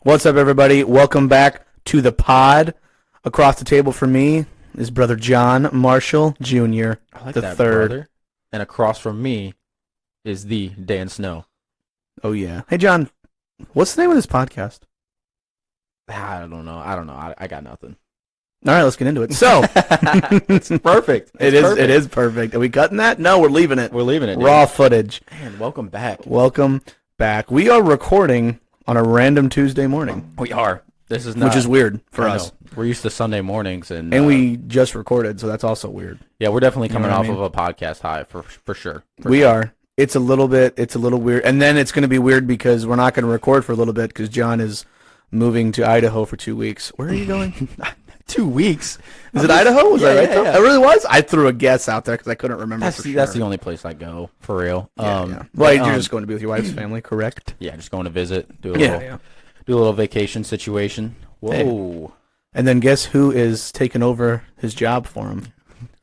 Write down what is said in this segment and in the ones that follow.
What's up, everybody? Welcome back to the pod. Across the table from me is brother John Marshall Jr. I like the that, third. brother. And across from me is the Dan Snow. Oh yeah. Hey John, what's the name of this podcast? I don't know. I got nothing. All right, let's get into it. So It's perfect. It is perfect. Are we cutting that? No, we're leaving it. We're leaving it. Dude. Raw footage. Man, welcome back. Welcome back. We are recording on a random Tuesday morning. We are. This is not, which is weird for us. We're used to Sunday mornings, and we just recorded, so that's also weird. Yeah, we're definitely coming what I off mean? of a podcast high for sure. We are. It's a little weird, and then it's going to be weird because we're not going to record for a little bit because John is moving to Idaho for 2 weeks. Where are you going? 2 weeks. Is it Idaho? Was that right? Yeah. It really was? I threw a guess out there because I couldn't remember. That's the only place I go, for real. Yeah. Well, you're just going to be with your wife's family, correct? Yeah, just going to visit, do a little vacation situation. Whoa. Hey. And then guess who is taking over his job for him?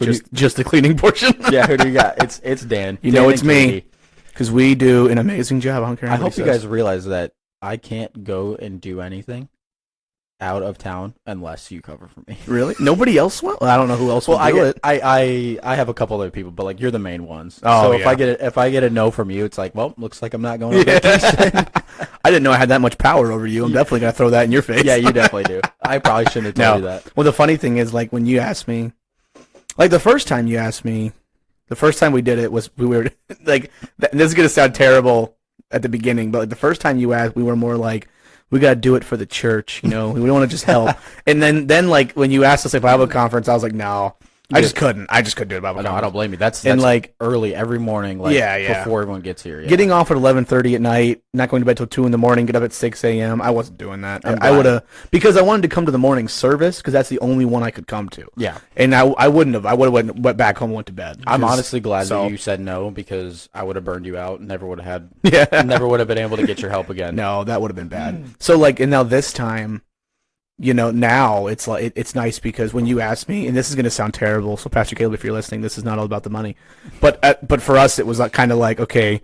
Just the cleaning portion. Yeah, who do you got? It's Dan. You know it's me because we do an amazing job. I don't care. I hope you guys realize that I can't go and do anything out of town unless you cover for me. Really? Nobody else will? Well, I don't know who else will do it. I have a couple other people, but like you're the main ones. Oh, so if I get a no from you, it's like, well, looks like I'm not going on vacation. I didn't know I had that much power over you. I'm definitely gonna throw that in your face. Yeah, you definitely do. I probably shouldn't have told you that. Well, the funny thing is, like when you asked me, like the first time you asked me, the first time we did it was we were like, this is gonna sound terrible at the beginning, but like the first time you asked, we were more like, we gotta do it for the church, you know. We don't want to just help. And then like when you asked us if Bible conference, I was like, no, I just couldn't do a Bible conference. I don't blame you. That's like early every morning, like before everyone gets here. Yeah. Getting off at 11:30 at night, not going to bed till 2 a.m, get up at 6 a.m. I wasn't doing that. I would have, because I wanted to come to the morning service because that's the only one I could come to. Yeah. And I wouldn't have. I would have went back home and went to bed. I'm honestly glad that you said no because I would have burned you out and never would have been able to get your help again. No, that would have been bad. So like, and now this time, you know, now it's like it's nice because when you asked me, and this is going to sound terrible, so Pastor Caleb, if you're listening, this is not all about the money, but for us, it was like, kind of like, okay,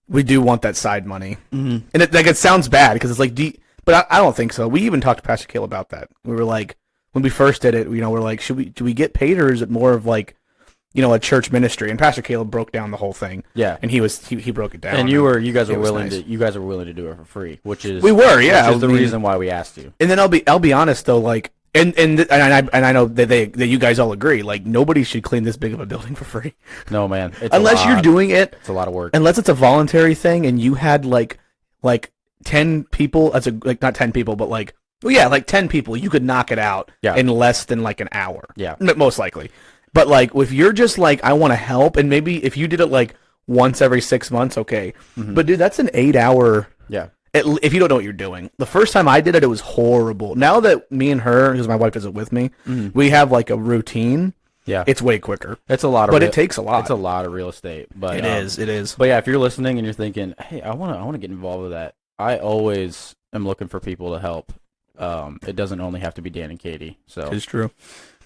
we do want that side money, and it sounds bad because it's like, but I don't think so. We even talked to Pastor Caleb about that. We were like, when we first did it, you know, we're like, do we get paid or is it more of like, you know, a church ministry? And Pastor Caleb broke down the whole thing. Yeah, and he broke it down. And you guys were willing to do it for free, which is we were, yeah, which is the reason why we asked you. And then I'll be honest though, like, and I know that you guys all agree, like nobody should clean this big of a building for free. No, man, unless you're doing it. It's a lot of work. Unless it's a voluntary thing, and you had like 10 people. That's not 10 people, but like 10 people. You could knock it out in less than like an hour. Yeah, most likely. But like if you're just like, I want to help, and maybe if you did it like once every 6 months, okay. But dude, that's an 8-hour. Yeah. If you don't know what you're doing. The first time I did it, it was horrible. Now that me and her, because my wife does it with me, we have like a routine. Yeah. It's way quicker. It's a lot of, but it takes a lot. It's a lot of real estate. But it is. But yeah, if you're listening and you're thinking, hey, I want to get involved with that, I always am looking for people to help. It doesn't only have to be Dan and Katie. So it's true.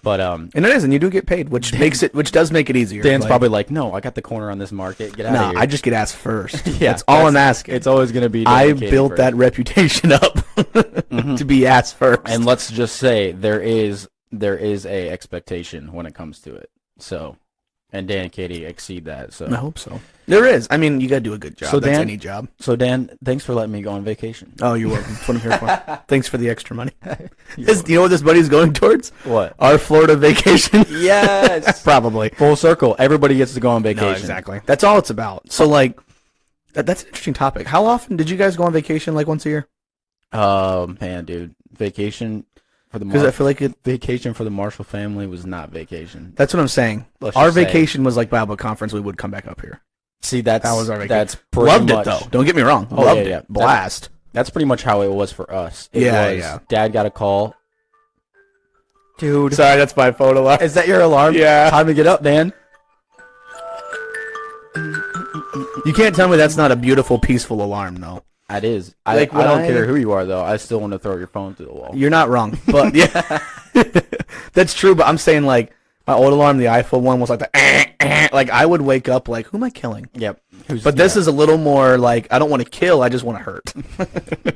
But and it is, and you do get paid, which does make it easier. Dan's probably like, no, I got the corner on this market. Get out of here. I just get asked first. Yeah, that's all I'm asking. It's always going to be. I built that reputation up to be asked first. And let's just say there is a expectation when it comes to it. So, and Dan and Katie exceed that. So I hope so. There is. I mean, you got to do a good job. So that's any job. So Dan, thanks for letting me go on vacation. Oh, you're welcome. That's what I'm here for. Thanks for the extra money. Do you know what this buddy's going towards? What? Our Florida vacation. Yes. Probably. Full circle. Everybody gets to go on vacation. No, exactly. That's all it's about. So like, that's an interesting topic. How often did you guys go on vacation? Like once a year? Man, dude, vacation. Because I feel like vacation for the Marshall family was not vacation. That's what I'm saying. Our vacation was like Bible conference. We would come back up here. See, that was our vacation. That's pretty loved much, it though. Don't get me wrong. Loved it. Blast. That's pretty much how it was for us. Yeah. Dad got a call. Dude. Sorry, that's my phone alarm. Is that your alarm? Yeah. Time to get up, Dan. You can't tell me that's not a beautiful, peaceful alarm, though. That is. I don't care who you are, though. I still want to throw your phone through the wall. You're not wrong, but yeah, that's true. But I'm saying like my old alarm, the iPhone one, was like the like I would wake up like, who am I killing? Yep. But this is a little more like, I don't want to kill, I just want to hurt.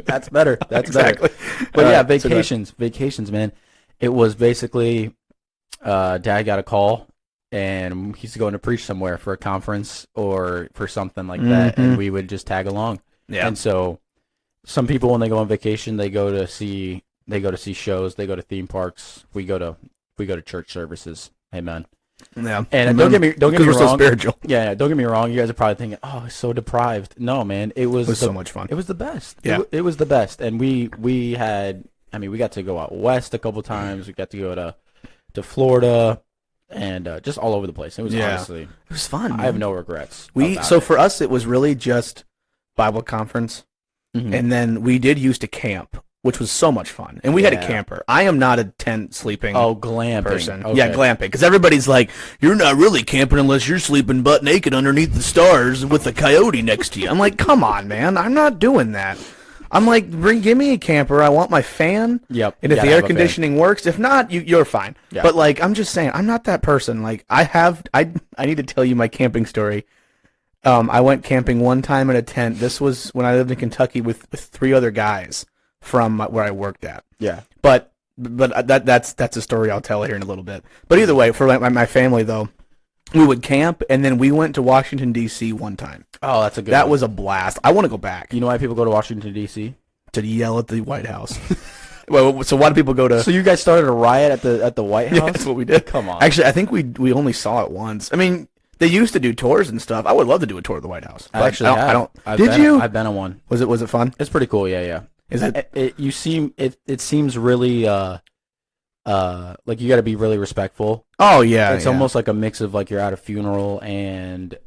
That's better. That's exactly. better. But yeah, vacations, man. It was basically, Dad got a call, and he's going to preach somewhere for a conference or for something like that, and we would just tag along. Yeah. And so, some people when they go on vacation, they go to see shows, they go to theme parks. We go to church services. Amen. Yeah. And don't get me wrong. We're so spiritual. Yeah, don't get me wrong. You guys are probably thinking, "Oh, it's so deprived." No, man, it was so much fun. It was the best. Yeah. It was the best. And we got to go out west a couple times. We got to go to Florida and just all over the place. It was honestly, it was fun. I have no regrets. For us, it was really just Bible conference, and then we used to camp, which was so much fun. And we had a camper. I am not a tent sleeping glamping person. Okay. Yeah, glamping. Because everybody's like, you're not really camping unless you're sleeping butt naked underneath the stars with a coyote next to you. I'm like, come on, man. I'm not doing that. I'm like, give me a camper. I want my fan. Yep. And if the air conditioning works, if not, you're fine. Yeah. But like, I'm just saying, I'm not that person. Like, I need to tell you my camping story. I went camping one time in a tent. This was when I lived in Kentucky with 3 other guys from where I worked at. Yeah. But that's a story I'll tell here in a little bit. But either way, for my family though, we would camp, and then we went to Washington D.C. one time. Oh, that's a good. That one. was a blast. I want to go back. You know why people go to Washington D.C.? To yell at the White House. Well, so why do people go to? So you guys started a riot at the White House? Yeah, that's what we did. Come on. Actually, I think we only saw it once. I mean, they used to do tours and stuff. I would love to do a tour of the White House. Actually, I don't. I've been on one. Was it fun? It's pretty cool. Yeah. Is it? It seems really like you got to be really respectful. Oh yeah. It's almost like a mix of like you're at a funeral and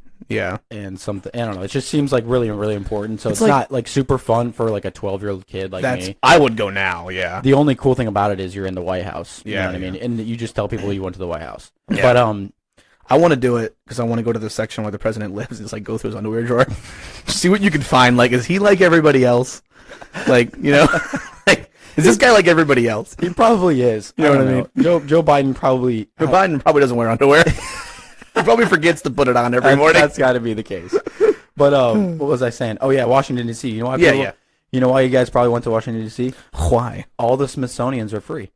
something. I don't know. It just seems like really really important. So it's like, not like super fun for like a 12-year-old kid like me. I would go now. Yeah. The only cool thing about it is you're in the White House. You know what I mean? And you just tell people you went to the White House. Yeah. But I want to do it because I want to go to the section where the president lives. It's like go through his underwear drawer, see what you can find. Like, is he like everybody else? Like, you know, like, is this guy like everybody else? He probably is. You know what I mean? Joe Biden probably. Joe Biden probably doesn't wear underwear. He probably forgets to put it on every morning. That's got to be the case. But what was I saying? Oh yeah, Washington D.C. You know why? You know why you guys probably went to Washington D.C.? Why? All the Smithsonians are free.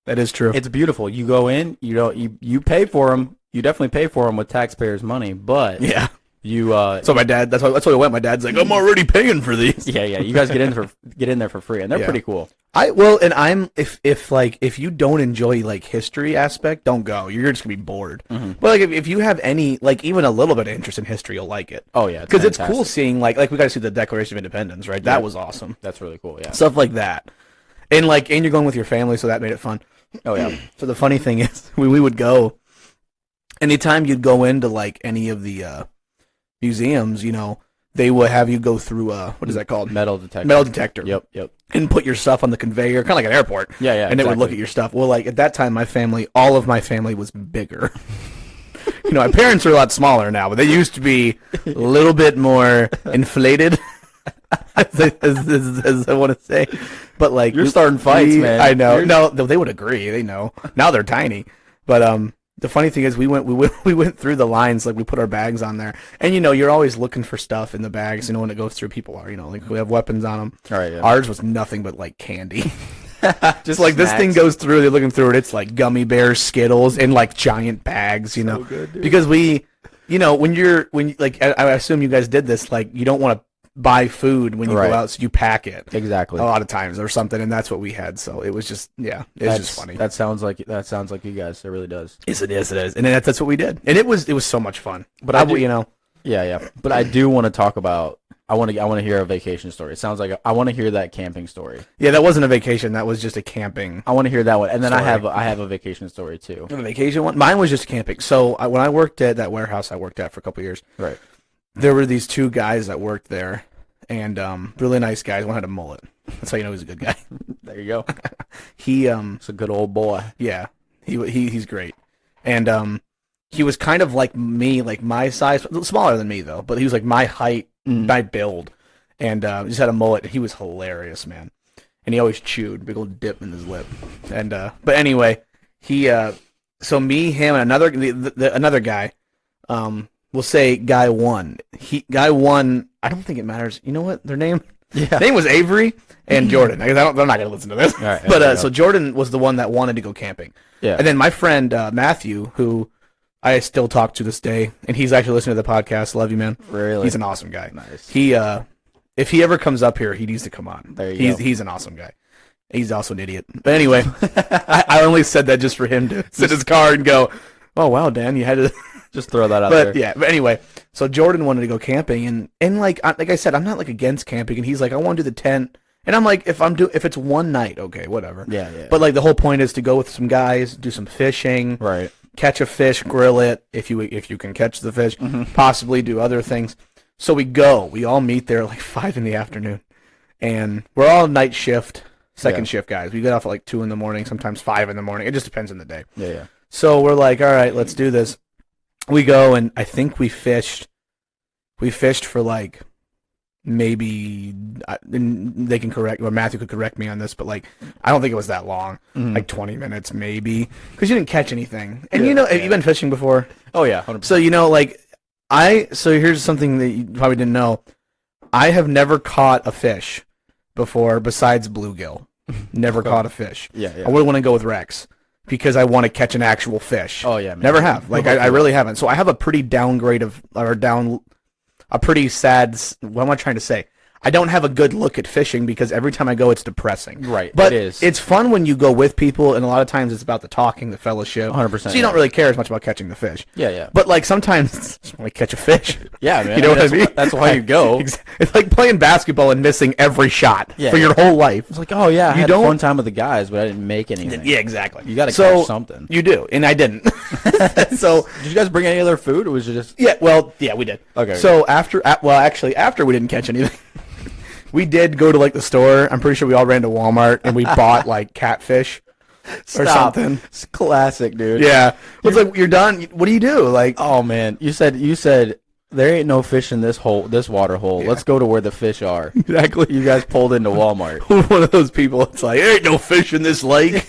That is true. It's beautiful. You go in. You pay for them. You definitely pay for them with taxpayers' money. But yeah. So my dad. That's why we went. My dad's like, I'm already paying for these. Yeah. You guys get in there for free, and they're pretty cool. If you don't enjoy like history aspect, don't go. You're just gonna be bored. Mm-hmm. But like if you have any like even a little bit of interest in history, you'll like it. Oh yeah, because it's cool seeing like we got to see the Declaration of Independence, right? That was awesome. That's really cool. Yeah, stuff like that, and you're going with your family, so that made it fun. Oh yeah. So the funny thing is, we would go. Anytime you'd go into like any of the museums, you know, they would have you go through what is that called? Metal detector. Metal detector. Yep. And put your stuff on the conveyor, kind of like an airport. Yeah. And exactly. They would look at your stuff. Well, like at that time, all of my family was bigger. You know, my parents are a lot smaller now, but they used to be a little bit more inflated, as I want to say. But like you're starting fights, man. I know. No, they would agree. They know. Now they're tiny, but the funny thing is, we went through the lines, like we put our bags on there, and you know you're always looking for stuff in the bags. You know when it goes through, people are like we have weapons on them. All right. Yeah. Ours was nothing but like candy. Just like snacks. This thing goes through. They're looking through it. It's like gummy bears, Skittles, in like giant bags. You know, good, dude. Because when like I assume you guys did this. Like you don't want to buy food when you go out, so you pack it exactly a lot of times or something, and that's what we had. So it was just just funny. That sounds like you guys. It really does. Yes, it is, and that's what we did, and it was so much fun. But yeah. But I do want to talk about. I want to hear a vacation story. It sounds like I want to hear that camping story. Yeah, that wasn't a vacation. That was just a camping. I want to hear that one, and then story. I have a vacation story too. A vacation one. Mine was just camping. So when I worked at that warehouse I worked at for a couple of years, right. There were these 2 guys that worked there, and really nice guys. One had a mullet. That's how you know he's a good guy. There you go. It's a good old boy. Yeah, he's great, and he was kind of like me, like my size, smaller than me though. But he was like my height, my build, and just had a mullet. He was hilarious, man. And he always chewed, big old dip in his lip. And but anyway, so me, him, and another guy. we'll say guy one. Guy one. I don't think it matters. You know what? Their name was Avery and Jordan. They're not going to listen to this. All right, but so Jordan was the one that wanted to go camping. Yeah. And then my friend Matthew, who I still talk to this day, and he's actually listening to the podcast. Love you, man. Really? He's an awesome guy. Nice. He if he ever comes up here, he needs to come on. There you go. He's an awesome guy. He's also an idiot. But anyway, I only said that just for him to sit in his car and go, "Oh wow, Dan, you had to." Just throw that out there. Yeah, but anyway, so Jordan wanted to go camping, and like I said, I'm not like against camping, and he's like, I want to do the tent, and I'm like, if it's one night, okay, whatever. Yeah. But like the whole point is to go with some guys, do some fishing, Right. catch a fish, grill it if you can catch the fish, possibly do other things. So we all meet there at like 5 p.m, and we're all night shift, second shift guys. We get off at like 2 a.m, sometimes 5 a.m. It just depends on the day. Yeah. So we're like, all right, let's do this. We go, and I think we fished for like maybe, and they can correct, or Matthew could correct me on this, but like I don't think it was that long, like 20 minutes maybe, because you didn't catch anything. And have you been fishing before? Oh yeah, 100%. So so here's something that you probably didn't know. I have never caught a fish before besides bluegill. Never caught a fish. Yeah. I would want to go with Rex, because I want to catch an actual fish. Oh yeah, man. Never have. Like I really haven't. So I have a pretty a pretty sad. What am I trying to say? I don't have a good look at fishing because every time I go, it's depressing. Right. But it is. It's fun when you go with people, and a lot of times it's about the talking, the fellowship. 100%. So you don't really care as much about catching the fish. Yeah. But like sometimes just want to catch a fish. Yeah, man. You know what I mean? That's why you go. It's like playing basketball and missing every shot for your whole life. It's like, oh yeah, I had a fun time with the guys, but I didn't make anything. Yeah, exactly. You got to catch something. You do, and I didn't. So did you guys bring any other food, or was it just? Yeah, well, yeah, we did. Okay. So after we didn't catch anything, we did go to like the store. I'm pretty sure we all ran to Walmart and we bought like catfish or something. It's classic, dude. Yeah. It's like, you're done. What do you do? Like, oh man, you said there ain't no fish in this water hole. Yeah. Let's go to where the fish are. Exactly. You guys pulled into Walmart. One of those people. It's like, there ain't no fish in this lake.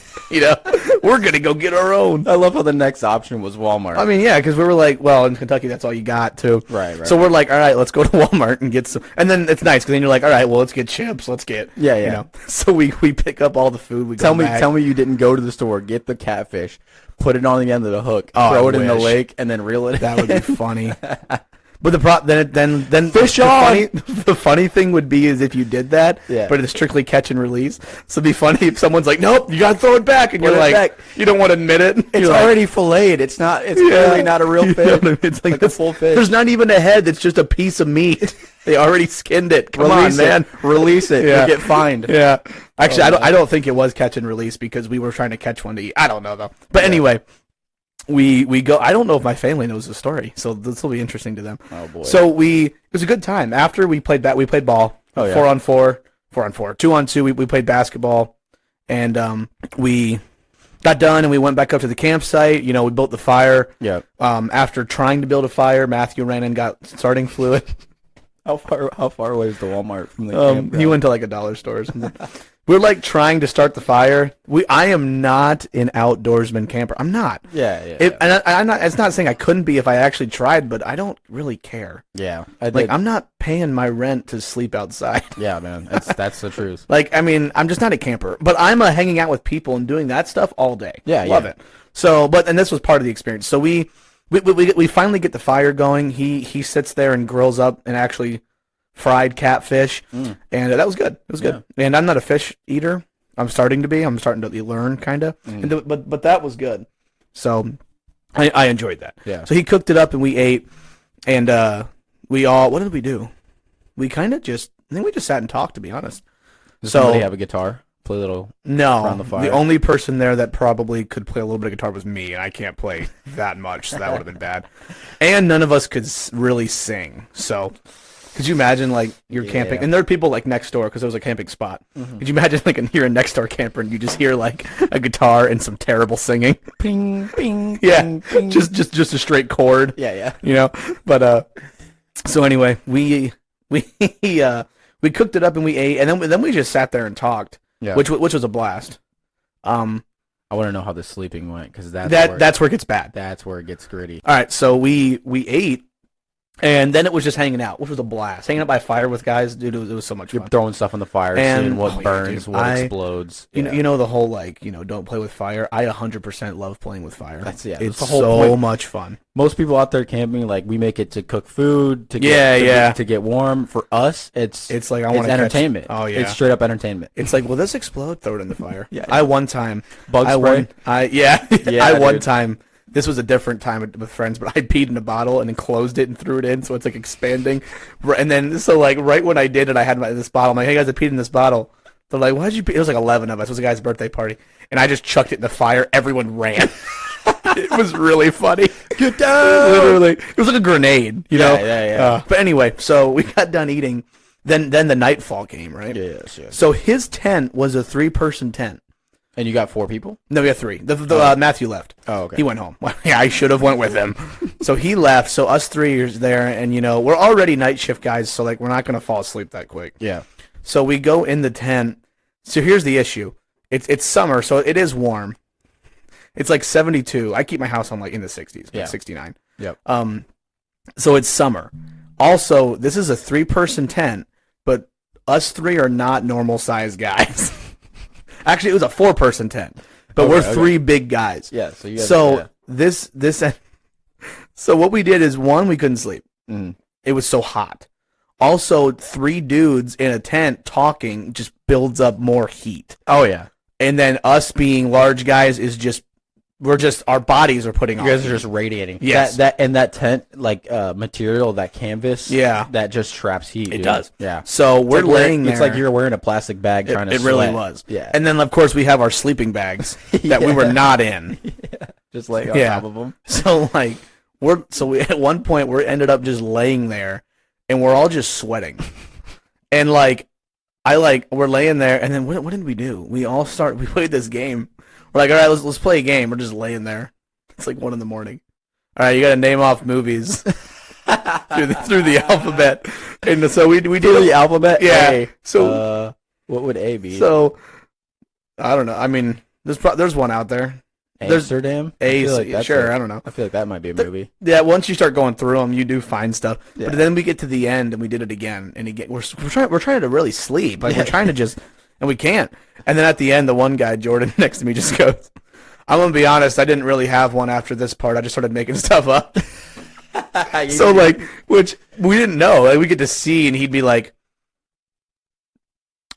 We're gonna go get our own. I love how the next option was Walmart. I mean, yeah, because we were like, well, in Kentucky, that's all you got, too. Right. So we're like, all right, let's go to Walmart and get some. And then it's nice because then you're like, all right, well, let's get chips. Let's get. Yeah. So we pick up all the food. We tell me you didn't go to the store, get the catfish, put it on the end of the hook, Oh, throw I it in the wish. lake, and then reel it. That would be funny. But then Fish on! The funny thing would be is if you did that, but it's strictly catch and release. So it'd be funny if someone's like, nope, you gotta throw it back, and Put you're it like, back. you don't want to admit it. It's already filleted. It's not. It's clearly not a real You know fish. what I mean? It's like a full fish. There's not even a head. It's just a piece of meat. They already skinned it. Come Release on, man. Release it. Yeah. You'll get fined. Yeah. Actually, I don't think it was catch and release because we were trying to catch one to eat. I don't know though. But anyway. We go. I don't know if my family knows the story, so this will be interesting to them. Oh boy! So it was a good time. After we played we played ball. 4-on-4, 4-on-4, 2-on-2. We played basketball, and we got done, and we went back up to the campsite. We built the fire. Yeah. After trying to build a fire, Matthew ran and got starting fluid. How far away is the Walmart from the campground? He went to like a dollar store or something. We're like trying to start the fire. I am not an outdoorsman camper. I'm not. Yeah. And I'm not. It's not saying I couldn't be if I actually tried, but I don't really care. Yeah. I'm not paying my rent to sleep outside. Yeah, man. That's the truth. I'm just not a camper, but I'm a hanging out with people and doing that stuff all day. Yeah, love it. So, and this was part of the experience. So we finally get the fire going. He sits there and grills up and actually fried catfish, and that was good. It was good. And I'm not a fish eater. I'm starting to be. I'm starting to learn, kind of. But that was good. So I enjoyed that. Yeah. So he cooked it up, and we ate, and we all. What did we do? We kind of just. I think we just sat and talked. To be honest. Does somebody have a guitar? Play a little. No. Around the fire? The only person there that probably could play a little bit of guitar was me, and I can't play that much, so that would have been bad. And none of us could really sing, so. Could you imagine, you're camping, and there are people, next door, because there was a camping spot. Mm-hmm. Could you imagine, you're a next-door camper, and you just hear, a guitar and some terrible singing? Ping, ping, yeah, ping, ping. Just a straight chord. Yeah. But, so anyway, we cooked it up, and we ate, and then we just sat there and talked, which was a blast. I want to know how the sleeping went, because that's where it gets bad. That's where it gets gritty. All right, so we ate. And then it was just hanging out, which was a blast. Hanging out by fire with guys, dude, it was so much fun. You're throwing stuff in the fire, And- seeing what oh, yeah, burns, dude. what explodes. You Yeah. know the whole like, don't play with fire. I 100% love playing with fire. That's It's the whole so point. much fun. Most people out there camping, like we make it to cook food, to get warm. For us, it's like I want to entertainment. Oh yeah, it's straight up entertainment. It's like, will this explode? Throw it in the fire. Yeah. I one time Bug spray. I one dude. time. This was a different time with friends, but I peed in a bottle and then closed it and threw it in, so it's like expanding. And then so like right when I did it, I had this bottle. I'm like, hey guys, I peed in this bottle. They're like, why'd you pee? It was like 11 of us. It was a guy's birthday party, and I just chucked it in the fire. Everyone ran. It was really funny. Get down! Literally, it was like a grenade, you know. Yeah. But anyway, so we got done eating. Then the nightfall came, right? Yes. So his tent was a 3-person tent. And you got 4 people? No, we got 3. Matthew left. Oh, okay. He went home. Well, yeah, I should have went with him. So he left. So us 3 are there, and we're already night shift guys, so like we're not gonna fall asleep that quick. Yeah. So we go in the tent. So here's the issue. It's summer, so it is warm. It's like 72. I keep my house on like in the 60s, Yeah. 69. Yep. So it's summer. Also, this is a 3-person tent, but us 3 are not normal sized guys. Actually, it was a 4-person tent, but we're 3 big guys. Yeah. So you. This. So what we did is, one, we couldn't sleep. Mm. It was so hot. Also, 3 dudes in a tent talking just builds up more heat. Oh yeah. And then us being large guys is just, our bodies are putting on. You guys are just radiating. Yes. That tent like material, that canvas. Yeah. That just traps heat. It dude. does. Yeah. So we're laying there. It's like you're wearing a plastic bag trying to. It sweat. really was. Yeah. And then of course we have our sleeping bags that we were not in. Just laying on top of them. So like at one point we ended up just laying there, and we're all just sweating, and we're laying there, and then what did we do? We played this game. We're like, all right, let's play a game. We're just laying there. It's like 1 a.m. All right, you got to name off movies through the alphabet, and so we did the alphabet. Yeah. A. So what would A be? So I don't know. I mean, there's one out there. Amsterdam. Sure. I don't know. I feel like that might be a movie. Yeah, once you start going through them, you do find stuff. Yeah. But then we get to the end and we did it again, and we're trying to really sleep. Like we're trying to just, and we can't. And then at the end, the one guy, Jordan, next to me, just goes, "I'm gonna be honest. I didn't really have one after this part. I just started making stuff up." So like, which we didn't know. Like we get to see, and he'd be like,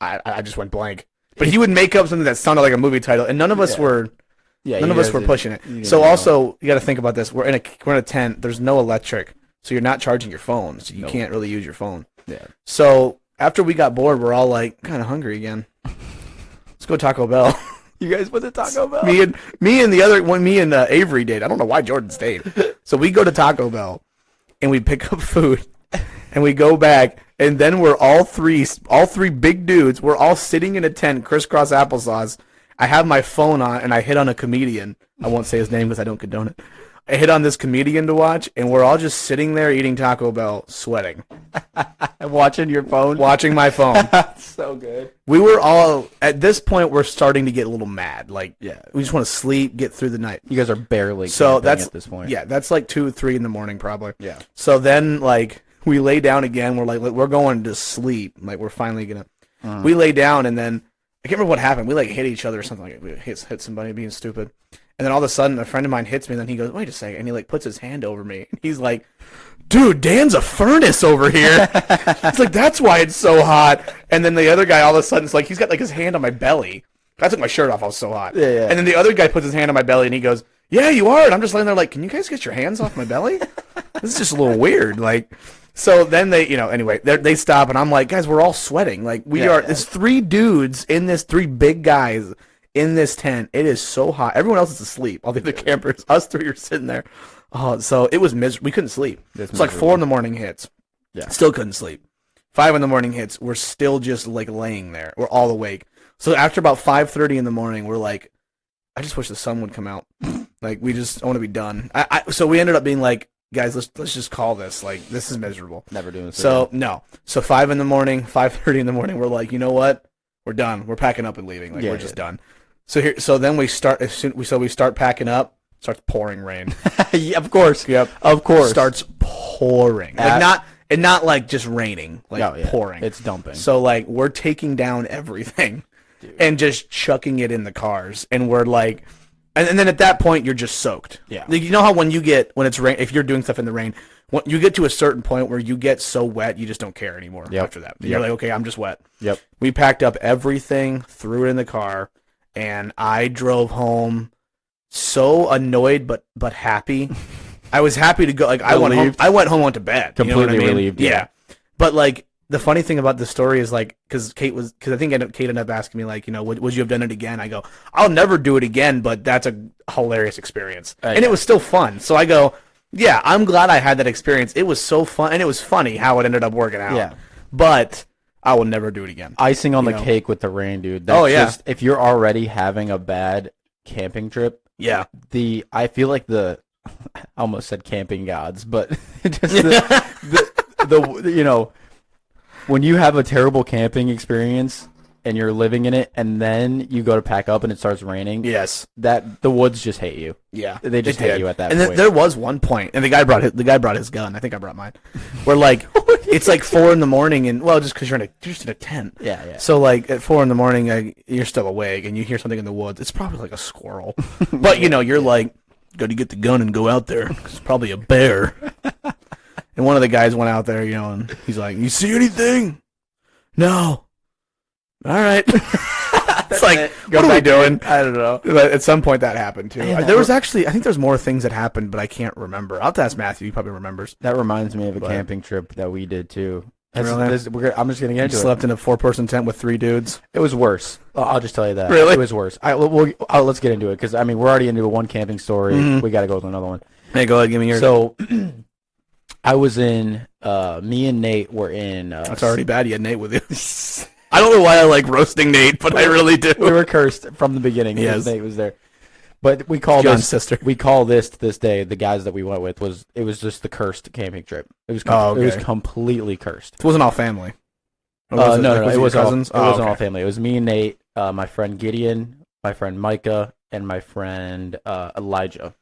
"I just went blank." But he would make up something that sounded like a movie title, and none of us were. Yeah, none of us were pushing it. So also, you got to think about this. We're in a tent. There's no electric, so you're not charging your phone, so you can't really use your phone. Yeah. So after we got bored, we're all like kind of hungry again. Let's go Taco Bell. You guys went to Taco Bell? Me and the other one, me and Avery did. I don't know why Jordan stayed. So we go to Taco Bell, and we pick up food, and we go back, and then we're all three big dudes. We're all sitting in a tent, crisscross applesauce. I have my phone on, and I hit on a comedian. I won't say his name because I don't condone it. I hit on this comedian to watch, and we're all just sitting there eating Taco Bell, sweating. Watching your phone? Watching my phone. So good. We were all, at this point, we're starting to get a little mad. Like, yeah, we just want to sleep, get through the night. You guys are barely that's at this point. Yeah, that's like 2 or 3 in the morning probably. Yeah. So then, like, we lay down again. We're like, we're going to sleep. Like, we're finally going to. We lay down, and then I can't remember what happened. We like hit each other or something. Like we hit somebody being stupid, and then all of a sudden a friend of mine hits me. And then he goes, "Wait a second," and he like puts his hand over me. And he's like, "Dude, Dan's a furnace over here." It's like that's why it's so hot. And then the other guy all of a sudden it's like he's got like his hand on my belly. I took my shirt off. I was so hot. Yeah. And then the other guy puts his hand on my belly and he goes, "Yeah, you are." And I'm just laying there like, "Can you guys get your hands off my belly?" This is just a little weird. Like. So then they, anyway, they stop, and I'm like, guys, we're all sweating. Like, there's 3 dudes in this, 3 big guys in this tent. It is so hot. Everyone else is asleep. All the other campers, us 3 are sitting there. Oh, so it was miserable. We couldn't sleep. It's like 4 in the morning hits. Yeah. Still couldn't sleep. 5 in the morning hits. We're still just, like, laying there. We're all awake. So after about 5:30 in the morning, we're like, I just wish the sun would come out. Like, I want to be done. So we ended up being like, guys, let's just call this. Like, this is miserable. Never doing this. So again. No. So 5 in the morning, 5:30 in the morning, we're like, you know what? We're done. We're packing up and leaving. Like we're just done. So then we start we start packing up, Starts pouring rain. Yeah, of course. Yep. Of course. Starts pouring. Not like just raining, like pouring. It's dumping. So like we're taking down everything and just chucking it in the cars, and we're like, and then at that point you're just soaked. Yeah. Like, you know how when it's rain, if you're doing stuff in the rain, when you get to a certain point where you get so wet, you just don't care anymore after that. You're like, okay, I'm just wet. Yep. We packed up everything, threw it in the car, and I drove home so annoyed but happy. I was happy to go. Like I went home, went to bed. Completely relieved. Yeah. But like the funny thing about the story is like because I think Kate ended up asking me like, would you have done it again? I go, I'll never do it again, but that's a hilarious experience, and it was still fun. So I go, yeah, I'm glad I had that experience. It was so fun, and it was funny how it ended up working out. Yeah. But I will never do it again. Icing on the cake with the rain, dude. That's just, if you're already having a bad camping trip, I feel like I almost said camping gods, but just when you have a terrible camping experience and you're living in it, and then you go to pack up and it starts raining. Yes, that the woods just hate you. Yeah, they just hate you at that point. And there was one point, and the guy brought his gun. I think I brought mine. Where like it's like 4 a.m. and just because you're just in a tent. Yeah. So like at 4 a.m, you're still awake and you hear something in the woods. It's probably like a squirrel, but you're like, got to get the gun and go out there. It's probably a bear. And one of the guys went out there, and he's like, "You see anything?" No. All right. It's like, what are we doing? I don't know. But at some point that happened too. There was actually, I think there's more things that happened, but I can't remember. I'll have to ask Matthew. He probably remembers. That reminds me of a camping trip that we did too. Really? I'm just going to get into it. Slept in a 4-person tent with 3 dudes. It was worse. I'll just tell you that. Really? It was worse. Let's get into it because, we're already into one camping story. Mm-hmm. We got to go to another one. Hey, go ahead. Give me yours. So, I was in, me and Nate were in. That's already bad. You had Nate with you. I don't know why I like roasting Nate, but I really do. We were cursed from the beginning. Yes. Nate was there. But we call John's sister. We call this to this day, the guys that we went with, it was just the cursed camping trip. It was It was completely cursed. It wasn't all family. No, it was cousins. It wasn't all family. It was me and Nate, my friend Gideon, my friend Micah, and my friend Elijah.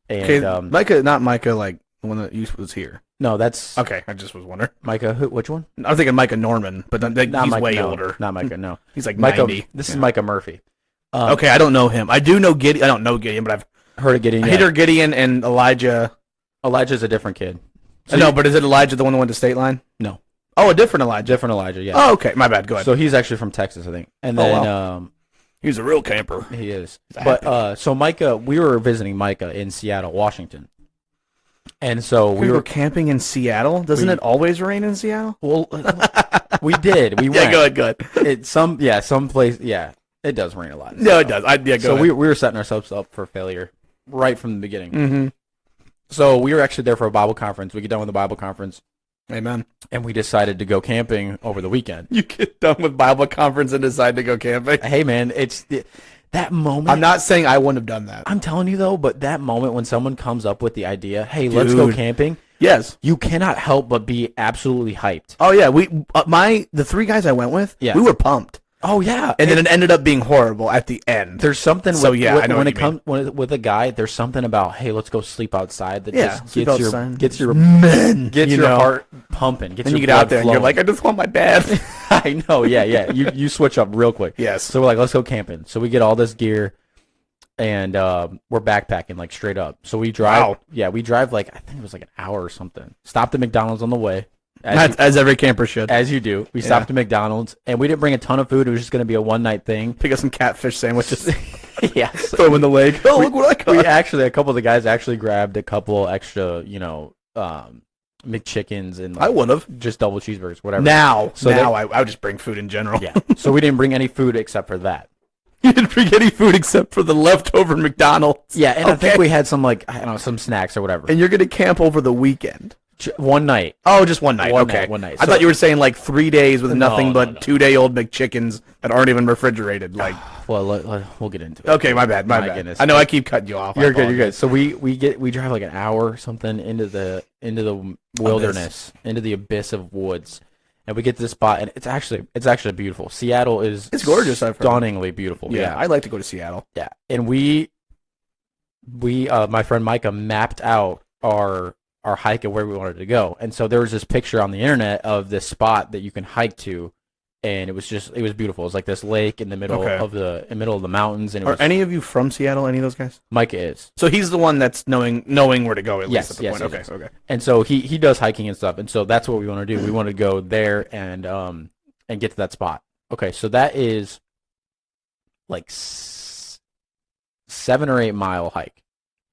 And, Micah, not Micah, like the one that was here. No, that's okay. I just was wondering. Micah, which one? I'm thinking Micah Norman, but he's Micah, way older. Not Micah, no. He's like Micah, 90. This is Micah Murphy. Okay, I don't know him. I do know Gideon. I don't know Gideon, but I've heard of Gideon. I heard Gideon and Elijah. Elijah's a different kid. So no, but is it Elijah the one that went to State Line? No. Oh, a different Elijah. Different Elijah, yeah. Oh, okay. My bad. Go ahead. So he's actually from Texas, I think. And then he's a real camper. He is. But so Micah, we were visiting Micah in Seattle, Washington. And so we were camping in Seattle. Doesn't it always rain in Seattle? Well, we did. We went. Yeah, go ahead. Some place. Yeah, it does rain a lot. No, it does. So we were setting ourselves up for failure right from the beginning. Mm-hmm. So we were actually there for a Bible conference. We get done with the Bible conference. Amen. And we decided to go camping over the weekend. You get done with Bible conference and decide to go camping? Hey, man, it's that moment. I'm not saying I wouldn't have done that. I'm telling you, though, but that moment when someone comes up with the idea, hey, let's go camping. Yes. You cannot help but be absolutely hyped. Oh, yeah. The 3 guys I went with, we were pumped. Oh, yeah. And then it ended up being horrible at the end. There's something I know when it comes with a guy, there's something about, hey, let's go sleep outside that just gets your heart pumping. And you get out there and you're like, I just want my bed. I know, yeah. You switch up real quick. Yes. So we're like, let's go camping. So we get all this gear and we're backpacking like straight up. So we drive. Wow. Yeah, we drive like, I think it was like an hour or something. Stopped at McDonald's on the way. As every camper should. As you do. We stopped at McDonald's, and we didn't bring a ton of food. It was just going to be a one-night thing. Pick up some catfish sandwiches. Yeah. Throw them in the lake. Oh, look what I got. A couple of the guys actually grabbed a couple extra, McChickens and I would have. Just double cheeseburgers, whatever. Now I would just bring food in general. Yeah. So we didn't bring any food except for that. You didn't bring any food except for the leftover McDonald's. Yeah, and I think we had some some snacks or whatever. And you're going to camp over the weekend. One night. Oh, just one night. Okay. One night. I thought you were saying like 3 days with nothing but 2-day-old McChickens that aren't even refrigerated. Like, well, we'll get into it. Okay, my bad. Goodness. I know I keep cutting you off. You're good. So we drive like an hour or something into the wilderness, into the abyss of woods, and we get to this spot, and it's actually beautiful. Seattle is gorgeous. Stunningly beautiful. Yeah, I'd like to go to Seattle. Yeah, and we my friend Micah mapped out our hike and where we wanted to go. And so there was this picture on the internet of this spot that you can hike to, and it was beautiful. It was like this lake in the middle of the mountains. And Are any of you from Seattle? Any of those guys? Micah is. So he's the one that's knowing where to go at least at the point. Yes. Okay. And so he does hiking and stuff, and so that's what we want to do. We want to go there and get to that spot. Okay, so that is like 7 or 8 mile hike.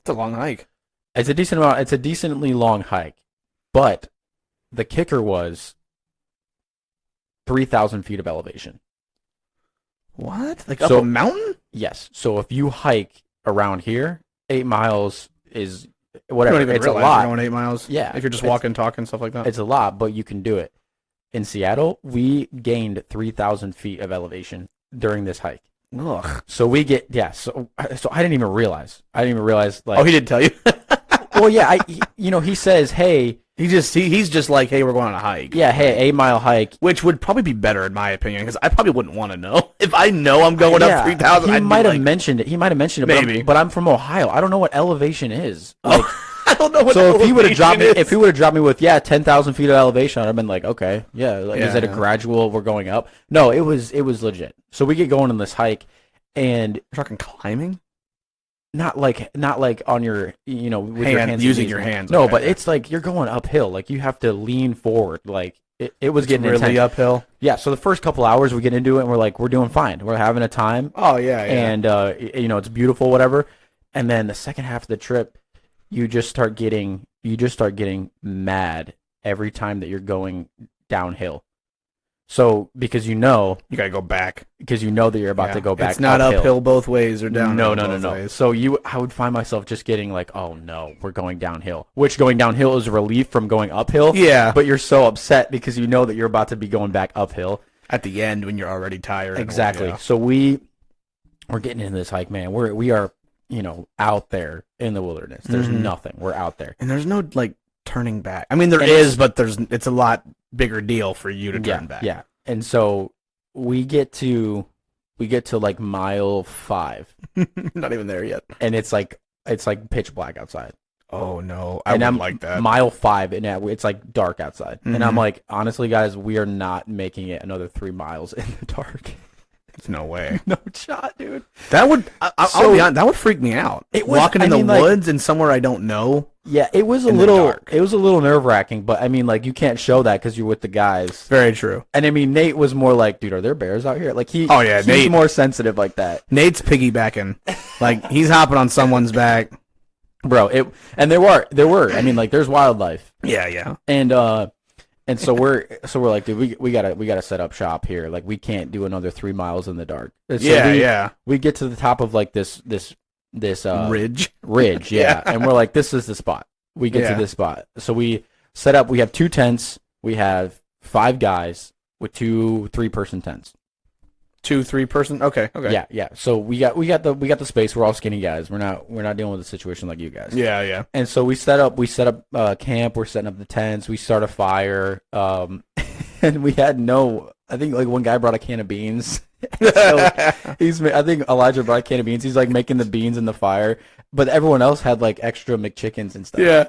It's a long hike. It's a decent amount. It's a decently long hike, but the kicker was 3,000 feet of elevation. What? Like up a mountain? Yes. So if you hike around here, 8 miles is whatever. You don't even it's a realize lot. You're going 8 miles. Yeah. If you're just walking, talking, stuff like that. It's a lot, but you can do it. In Seattle, we gained 3,000 feet of elevation during this hike. Ugh. So we get So I didn't even realize. Like. Oh, he didn't tell you. Well, yeah. He says, hey. He's just like, hey, we're going on a hike. Yeah. Hey, 8 mile hike. Which would probably be better in my opinion, because I probably wouldn't want to know if I know I'm going up 3,000. He might have mentioned it. Maybe. But I'm from Ohio. I don't know what elevation is. Like, I don't know what. So if he would have dropped me with 10,000 feet of elevation, I'd have been like, okay, yeah. Like, is it a gradual? We're going up. No, it was legit. So we get going on this hike, and you're talking climbing. Not like on your with your hands using your hands. No, but it's like you're going uphill. Like you have to lean forward. Like it was getting really intense. uphill. Yeah. So the first couple hours we get into it, and we're like, we're doing fine. We're having a time. Oh yeah. And it's beautiful, whatever. And then the second half of the trip, you just start getting mad every time that you're going downhill. So because you gotta go back, because you know that you're about to go back. It's not uphill both ways or downhill. No. Ways. So I would find myself just getting like, oh no, we're going downhill. Which going downhill is a relief from going uphill. Yeah. But you're so upset because you know that you're about to be going back uphill at the end when you're already tired. Exactly. So we're getting into this hike, man. We are out there in the wilderness. There's nothing. We're out there, and there's no like turning back. I mean, there is, but it's a lot bigger deal for you to turn back. Yeah. And so we get to like mile 5. Not even there yet. And it's like pitch black outside. Oh no, I wouldn't like that. Mile 5, and it's like dark outside. And I'm like, honestly, guys, we are not making it another 3 miles in the dark. There's no way. No shot, dude. That would, I'll be honest, that would freak me out. Walking in the woods and somewhere I don't know. Yeah, it was a little nerve-wracking, but I mean, like, you can't show that because you're with the guys. Very true. And I mean, Nate was more like, dude, are there bears out here? Like, he's Nate, more sensitive like that. Nate's piggybacking. Like, he's hopping on someone's back. Bro, and there were. I mean, like, there's wildlife. Yeah. And so we're like, dude, we gotta set up shop here. Like, we can't do another 3 miles in the dark. So we get to the top of like this ridge, yeah. And we're like, this is the spot. We get to this spot. So we set up. We have 2 tents. We have 5 guys with 2 3-person tents. 2 3-person. Okay. Yeah. So we got the space. We're all skinny guys. We're not dealing with a situation like you guys. Yeah. And so we set up camp. We're setting up the tents. We start a fire. And we had I think like one guy brought a can of beans. So I think Elijah brought a can of beans. He's like making the beans in the fire, but everyone else had like extra McChickens and stuff. Yeah.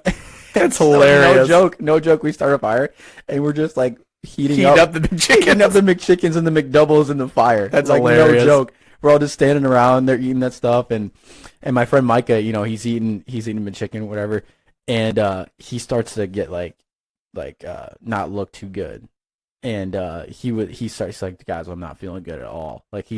That's so, hilarious. No joke. We start a fire and we're just like heating up the McChickens and the McDoubles in the fire. That's like, hilarious. No joke. We're all just standing around. They're eating that stuff, and my friend Micah, he's eating McChicken, whatever, and he starts to get like not look too good, and he starts like, guys, I'm not feeling good at all. Like he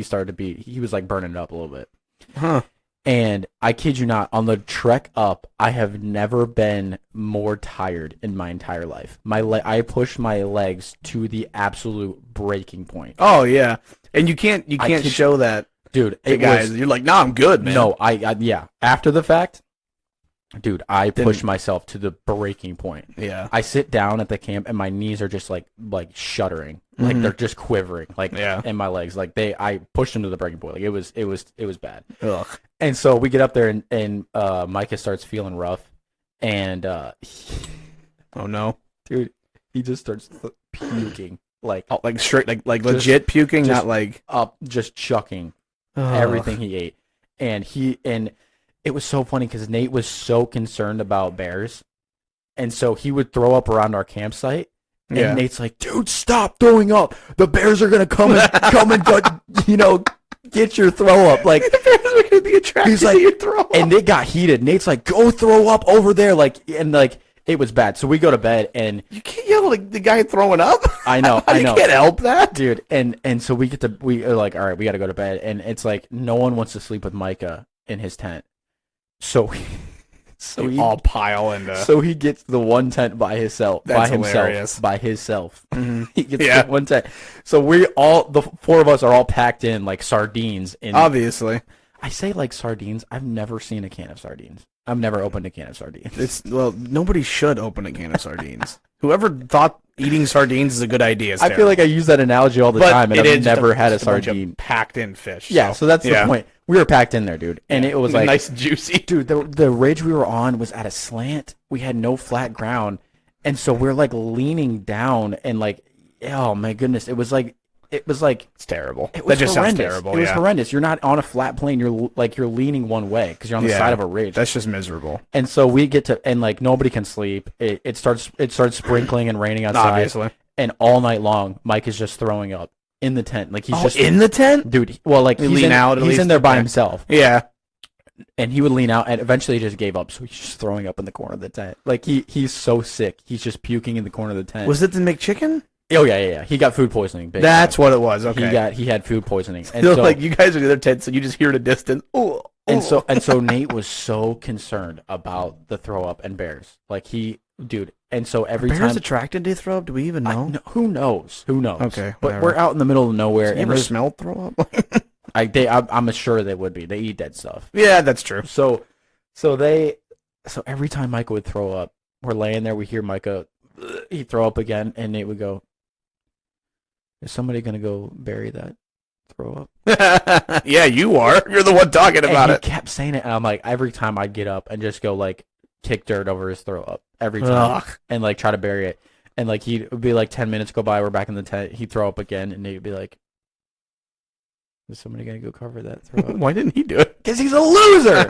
was like burning it up a little bit. Huh. And I kid you not, on the trek up, I have never been more tired in my entire life. I pushed my legs to the absolute breaking point. Oh yeah, and you can't show that, dude. You're like, nah, I'm good, man. No, yeah. After the fact, dude, I pushed myself to the breaking point. Yeah. I sit down at the camp and my knees are just like shuddering, like they're just quivering, like and my legs, like I pushed them to the breaking point. Like it was bad. Ugh. And so we get up there and Micah starts feeling rough, and oh no, dude, he just starts puking like straight like legit puking, not like just chucking everything he ate, and it was so funny because Nate was so concerned about bears, and so he would throw up around our campsite. And Nate's like, dude, stop throwing up. The bears are gonna come and get your throw up. Like The bears are going to be attracted to your throw up. and it got heated. Nate's like, go throw up over there. It was bad. So we go to bed and You can't yell at the guy throwing up. I know. You can't help that. Dude. And so we are like, all right, we got to go to bed. And it's like, no one wants to sleep with Micah in his tent. So We all pile into. So he gets the one tent by himself. That's hilarious. By himself. Mhm. He gets the one tent. So the four of us are all packed in like sardines. Obviously. I say like sardines. I've never seen a can of sardines. I've never opened a can of sardines. Nobody should open a can of sardines. Whoever thought eating sardines is a good idea is I feel like I use that analogy all the time, and I've never had a sardine. Packed in fish. Yeah, so that's the point. We were packed in there, dude, and it was like nice and juicy. Dude, the ridge we were on was at a slant. We had no flat ground, and so we're like leaning down, and like, oh my goodness, it was like it's terrible. That just sounds terrible. It was horrendous. You're not on a flat plane. You're leaning one way because you're on the side of a ridge. That's just miserable. And so we get to, and like nobody can sleep. It starts sprinkling and raining outside. Obviously. And all night long, Mike is just throwing up in the tent. Like he's just in the tent, dude. Well, like he's in there by himself. Yeah. And he would lean out, and eventually he just gave up. So he's just throwing up in the corner of the tent. Like he's so sick. He's just puking in the corner of the tent. Was it the McChicken? Oh yeah. He got food poisoning. That's what it was. Okay. He had food poisoning. And so like you guys are in the other tent, so you just hear it at a distance. Oh. And so Nate was so concerned about the throw up and bears. Like dude. And so every time bears attracted to throw up. Do we even know? Who knows? Okay. But we're out in the middle of nowhere. Have you ever smelled throw up? I'm sure they would be. They eat dead stuff. Yeah, that's true. So every time Micah would throw up, we're laying there. We hear Micah, he'd throw up again, and Nate would go, "Is somebody gonna go bury that throw up?" Yeah, you are. You're the one talking about it. He kept saying it, and I'm like, every time I'd get up and just go like kick dirt over his throw up every time, and like try to bury it, and like it would be like 10 minutes go by, we're back in the tent, he'd throw up again, and Nate would be like, "Is somebody gonna go cover that throw up?" Why didn't he do it? Because he's a loser.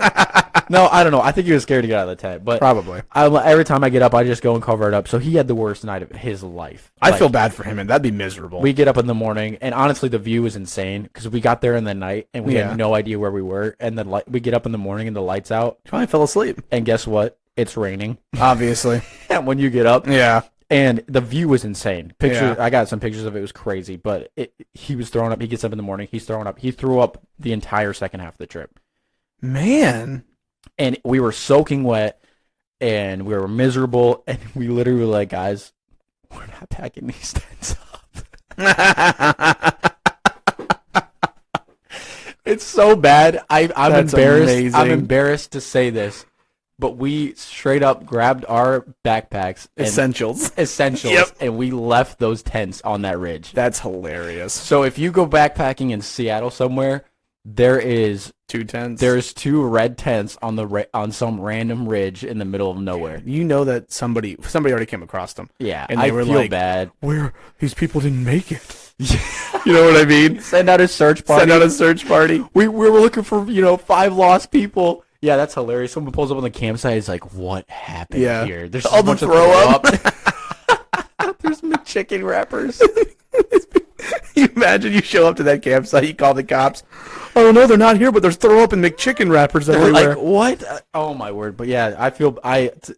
No, I don't know. I think he was scared to get out of the tent. But probably. Every time I get up, I just go and cover it up. So he had the worst night of his life. I feel bad for him, and that'd be miserable. We get up in the morning, and honestly, the view was insane because we got there in the night, and we had no idea where we were. And then we get up in the morning, and the light's out. Probably fell asleep. And guess what? It's raining. Obviously. And when you get up. Yeah. And the view was insane. I got some pictures of it. It was crazy. But he was throwing up. He gets up in the morning. He's throwing up. He threw up the entire second half of the trip. Man. And we were soaking wet, and we were miserable, and we literally were like, guys, we're not packing these tents up. It's so bad. I'm embarrassed. Amazing. I'm embarrassed to say this, but we straight up grabbed our backpacks, essentials, and we left those tents on that ridge. That's hilarious. So if you go backpacking in Seattle somewhere, there is 2 tents. There's 2 red tents on some random ridge in the middle of nowhere. You know that somebody already came across them. Yeah, and they were feel like, bad. Where these people didn't make it. You know what I mean? Send out a search party. We were looking for 5 lost people. Yeah, that's hilarious. Someone pulls up on the campsite. It's like, what happened here? There's all the throw up. There's McChicken wrappers. You imagine you show up to that campsite, you call the cops. Oh no, they're not here, but there's throw up and McChicken wrappers everywhere. Like what? Oh my word! But yeah,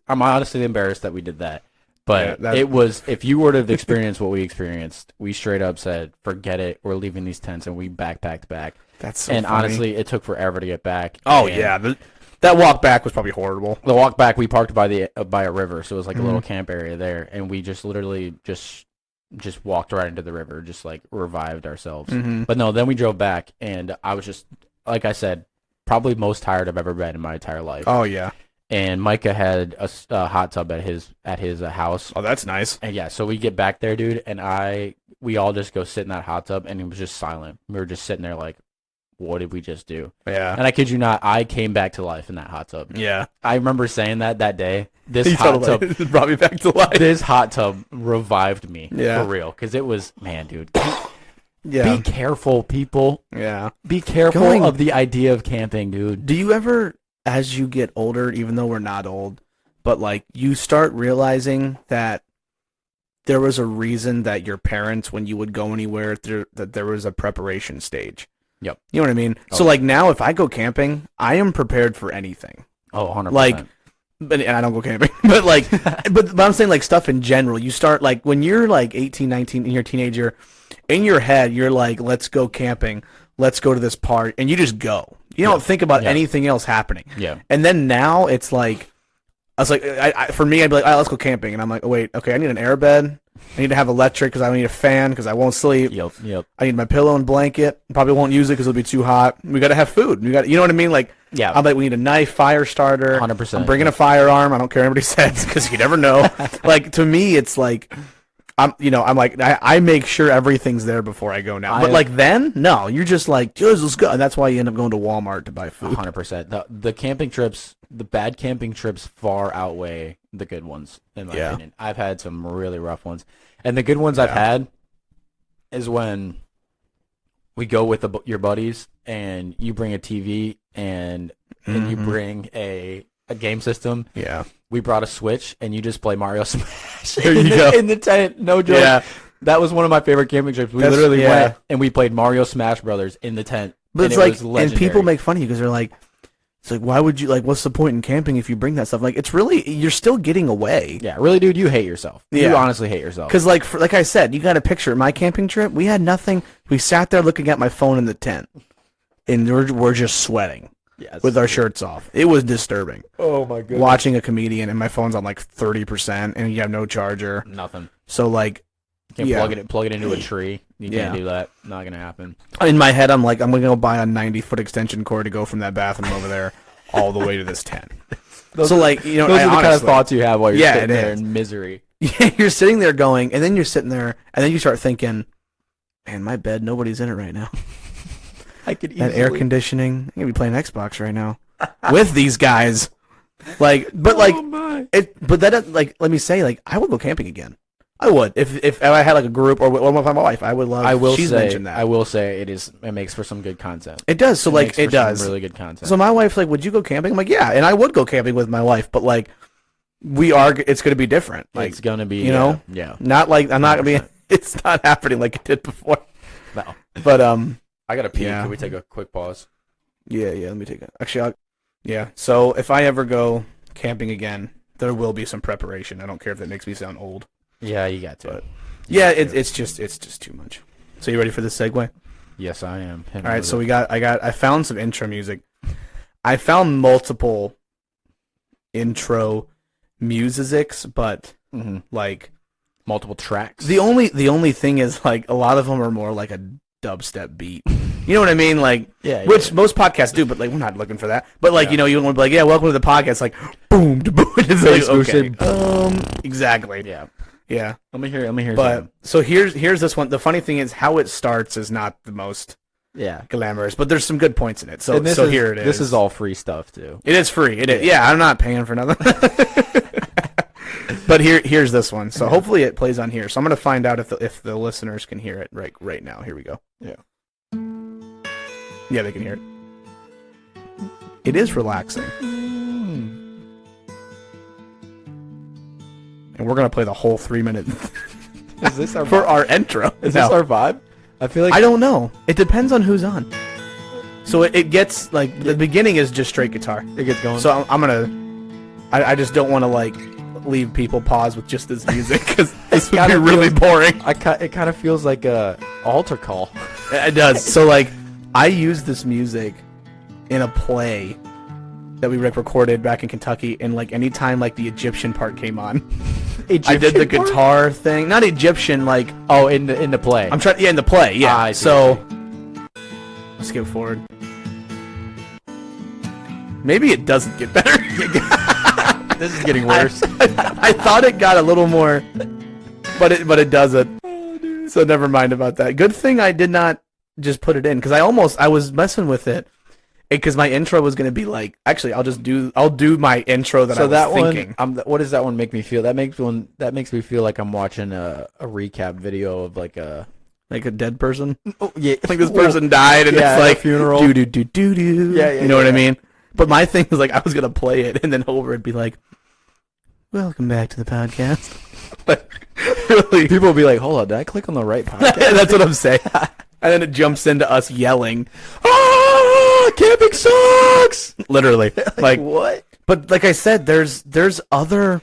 I'm honestly embarrassed that we did that. But it was, if you were to have experienced what we experienced, we straight up said, forget it, we're leaving these tents, and we backpacked back. That's so and funny. Honestly, it took forever to get back. Oh yeah, that walk back was probably horrible. The walk back, we parked by a river, so it was like a little camp area there, and we just literally just walked right into the river, just like revived ourselves. But no, then we drove back, and I was just, like I said, probably most tired I've ever been in my entire life. Oh yeah. And Micah had a hot tub at his house. Oh, that's nice. And yeah, so we get back there, dude, and we all just go sit in that hot tub, and it was just silent. We were just sitting there like, what did we just do? Yeah. And I kid you not, I came back to life in that hot tub. Yeah. I remember saying that day. This hot tub brought me back to life. This hot tub revived me. Yeah. For real. Because it was, man, dude. Yeah. Be careful, people. Yeah. Be careful of the idea of camping, dude. Do you ever as you get older, even though we're not old, but like you start realizing that there was a reason that your parents, when you would go anywhere, that there was a preparation stage. Yep. You know what I mean? Oh. So like now, if I go camping, I am prepared for anything. Oh, 100%. Like, and I don't go camping, but like, but I'm saying like stuff in general. You start like when you're like 18, 19, and you're a teenager, in your head, you're like, let's go camping, let's go to this park, and you just go. You don't think about anything else happening. Yeah. And then now it's like, I was like, for me, I'd be like, all right, let's go camping, and I'm like, oh, wait, okay, I need an airbed. I need to have electric because I need a fan because I won't sleep. Yep. I need my pillow and blanket. Probably won't use it because it'll be too hot. We got to have food. You know what I mean? Like, yeah. I'm like, we need a knife, fire starter. 100%. I'm bringing a firearm. I don't care what anybody says because you never know. Like, to me, it's like, I make sure everything's there before I go now. But like then, no, you're just like, let's go. And that's why you end up going to Walmart to buy food. 100%. The camping trips, the bad camping trips far outweigh the good ones, in my opinion. I've had some really rough ones. And the good ones I've had is when we go with your buddies and you bring a TV and you bring a game system. Yeah. We brought a Switch and you just play Mario Smash There you go. in the tent. No joke. Yeah. That was one of my favorite camping trips. We literally went and we played Mario Smash Brothers in the tent. But it's like, and people make fun of you because they're like, it's like, why would you, like, what's the point in camping if you bring that stuff? Like, it's really, you're still getting away. Yeah, really, dude, you hate yourself. Yeah. You honestly hate yourself. Because, like I said, you got to picture my camping trip. We had nothing. We sat there looking at my phone in the tent, and we're just sweating with our shirts off. It was disturbing. Oh, my goodness. Watching a comedian, and my phone's on, like, 30%, and you have no charger. Nothing. So, like, you can't plug it into a tree. You can't do that. Not going to happen. In my head, I'm like, I'm going to go buy a 90-foot extension cord to go from that bathroom over there all the way to this tent. So, like, you know, those are the kind of thoughts you have while you're sitting there in misery. Yeah, you're sitting there going, and then you're sitting there, and then you start thinking, man, my bed, nobody's in it right now. I could easily... That air conditioning, I could be playing Xbox right now with these guys. Like, but like, but that, like, let me say, like, I would go camping again. I would if I had like a group or with my wife. I would love. She's mentioned that. I will say it makes for some good content. It does. So like it does some really good content. So my wife's like, "Would you go camping?" I'm like, "Yeah," and I would go camping with my wife. But like, it's going to be different. Like it's going to be, yeah. Not like I'm not going to be. It's not happening like it did before. No. But I gotta pee. Can we take a quick pause? Yeah. Let me take it. Actually, So if I ever go camping again, there will be some preparation. I don't care if that makes me sound old. Yeah, you got to. But it's just too much. So you ready for this segue? Yes, I am. All right, so I found some intro music. I found multiple intro musics, but like multiple tracks. The only thing is like a lot of them are more like a dubstep beat. You know what I mean? Like, which most podcasts do, but like we're not looking for that. But like, you know, you want to be like, yeah, welcome to the podcast. Like, boom, boom. It's like, okay, exactly. Yeah. Let me hear. But so here's this one. The funny thing is how it starts is not the most glamorous, but there's some good points in it. So here it is. This is all free stuff too. It is free. It is. Yeah, I'm not paying for nothing. But here's this one. So hopefully it plays on here. So I'm gonna find out if the listeners can hear it right now. Here we go. Yeah, they can hear it. It is relaxing. And we're gonna play the whole 3-minute. Is this our for our intro? Is this our vibe? I feel like I don't know. It depends on who's on. So it gets like the beginning is just straight guitar. It gets going. So I'm gonna. I just don't want to like leave people pause with just this music because it's gonna be really boring. It kind of feels like a altar call. It does. So like I used this music in a play that we recorded back in Kentucky, and like anytime like the Egyptian part came on, I did the guitar thing. Not Egyptian, like in the play. I'm trying, in the play, yeah. I see, so let's skip forward. Maybe it doesn't get better. This is getting worse. I thought it got a little more, but it doesn't. Oh, dude. So never mind about that. Good thing I did not just put it in because I was messing with it. Because my intro was gonna be like, actually, I'll do my intro that I was thinking. What does that one make me feel? That makes me feel like I'm watching a recap video of like a dead person. Oh yeah, like this person died and it's like funeral. Do. Yeah, you know what I mean? But my thing was like I was gonna play it, and then over it'd be like, "Welcome back to the podcast." Like, really, People will be like, "Hold on, did I click on the right podcast?" that's what I'm saying. And then it jumps into us yelling, Ah, camping sucks. literally, like what? But like I said, there was other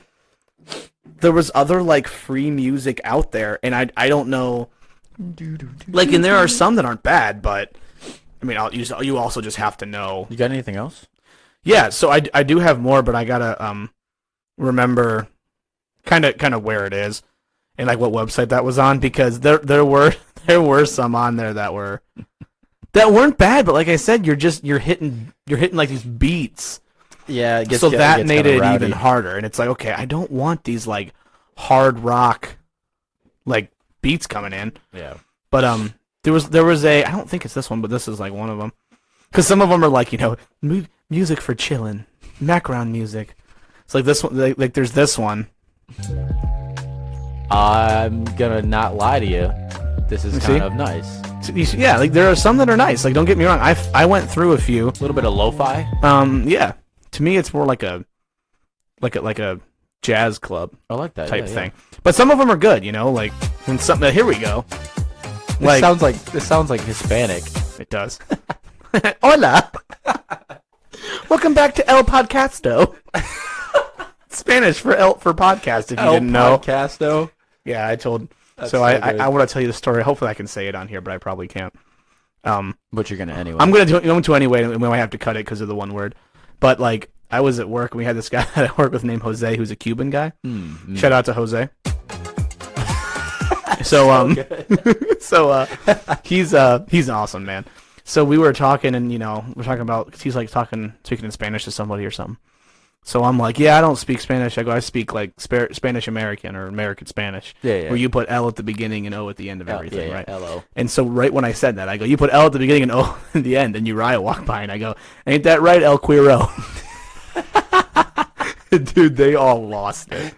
like free music out there, and I don't know, like, and there are some that aren't bad, but I mean, you also just have to know. You got anything else? Yeah, so I do have more, but I gotta remember kind of where it is and like what website that was on, because there were some on there that weren't bad, but like I said, you're hitting like these beats. Yeah, it so that made it even harder, and it's like, okay, I don't want these like hard rock like beats coming in. Yeah. But there was a, I don't think it's this one, but this is like one of them, because some of them are like, music for chilling, background music. It's like this one, like there's this one. I'm gonna not lie to you. This is kind of nice. Yeah, like there are some that are nice. Like, don't get me wrong, I went through a few. A little bit of lo-fi. Yeah. To me, it's more like a jazz club. I like that type thing. But some of them are good, like, and some. Here we go. This sounds like Hispanic. It does. Hola. Welcome back to El Podcasto. Spanish for podcast. If you didn't know. El Podcasto. Yeah, I told. That's so I want to tell you the story. Hopefully, I can say it on here, but I probably can't. But you're gonna anyway. I'm going to anyway, and we might have to cut it because of the one word. But like, I was at work and we had this guy that I work with named Jose, who's a Cuban guy. Shout out to Jose. So he's an awesome man. So we were talking, and we're talking about, cause he's like speaking in Spanish to somebody or something. So I'm like, yeah, I don't speak Spanish. I speak like Spanish American or American Spanish. Yeah. Where you put L at the beginning and O at the end of everything, right? L-O. And so right when I said that, I go, you put L at the beginning and O at the end, and Uriah walked by, and I go, ain't that right, El Quiro? Dude, they all lost it.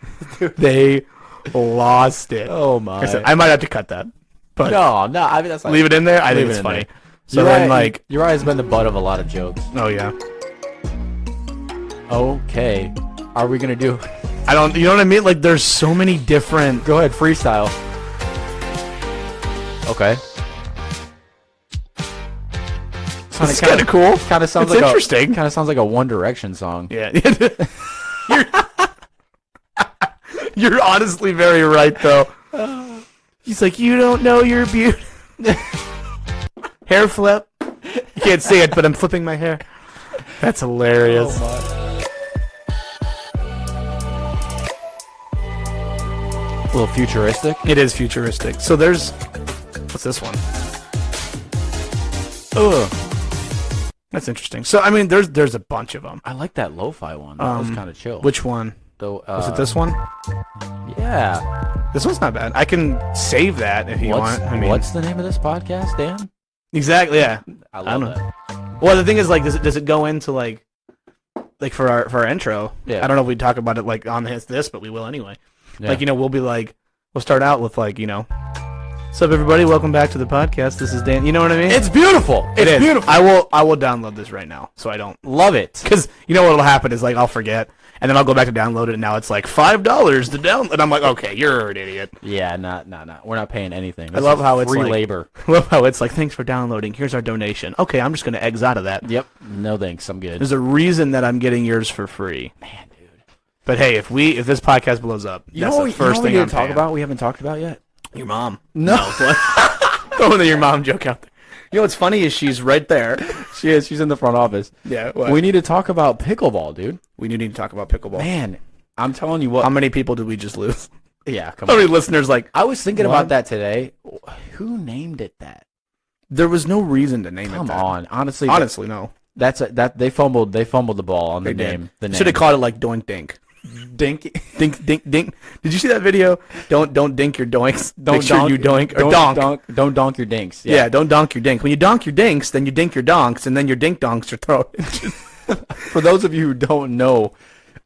They lost it. Oh my! I said, I might have to cut that. But no. I mean, that's leave it in there. I think it's funny. So Uriah, then, like, Uriah's been the butt of a lot of jokes. Oh yeah. Okay, are we gonna do? I don't. You know what I mean? Like, there's so many different. Go ahead, freestyle. Okay. It's kind of cool. Kind of sounds it's like interesting. Kind of sounds like a One Direction song. Yeah. You're honestly very right, though. He's like, you don't know your beauty. Hair flip. You can't see it, but I'm flipping my hair. That's hilarious. Oh my. A little futuristic. It is futuristic. So there's, what's this one? Ugh. That's interesting. So I mean, there's a bunch of them. I like that lo-fi one. That was kind of chill. Which one? Was it this one? Yeah. This one's not bad. I can save that if you want. I mean, what's the name of this podcast, Dan? Exactly. Yeah. I love don't that. Well, the thing is, like, does it go into like for our intro? Yeah. I don't know if we talk about it like on this, but we will anyway. Yeah. Like, we'll be like, we'll start out with like, what's up, everybody? Welcome back to the podcast. This is Dan. You know what I mean? It's beautiful. It's beautiful. I will download this right now, so I don't love it. Because what'll happen is, like, I'll forget, and then I'll go back to download it, and now it's like $5 to download. And I'm like, okay, you're an idiot. Yeah, no. We're not paying anything. I love how it's free like, labor. I love how it's like, thanks for downloading. Here's our donation. Okay, I'm just gonna eggs out of that. Yep. No thanks. I'm good. There's a reason that I'm getting yours for free. Man, dude. But hey, if this podcast blows up, that's the first thing we I'm talk about. We haven't talked about yet. Your mom. No. Throwing the your mom joke out there. You know what's funny is she's right there. She is. She's in the front office. Yeah. What? We need to talk about pickleball, dude. We do need to talk about pickleball. Man, I'm telling you what. How many people did we just lose? Yeah, come How on. many listeners like? I was thinking about that today. Who named it that? There was no reason to name it that. Come on, honestly, no. That's they fumbled the ball on the name. The name should have called it like Doink Dink. Dink. Dink dink dink. Did you see that video? Don't dink your doinks. Don't Make sure donk, you doink or don't donk. Don't donk your dinks. Yeah, don't donk your dink. When you donk your dinks, then you dink your donks, and then your dink donks are thrown. For those of you who don't know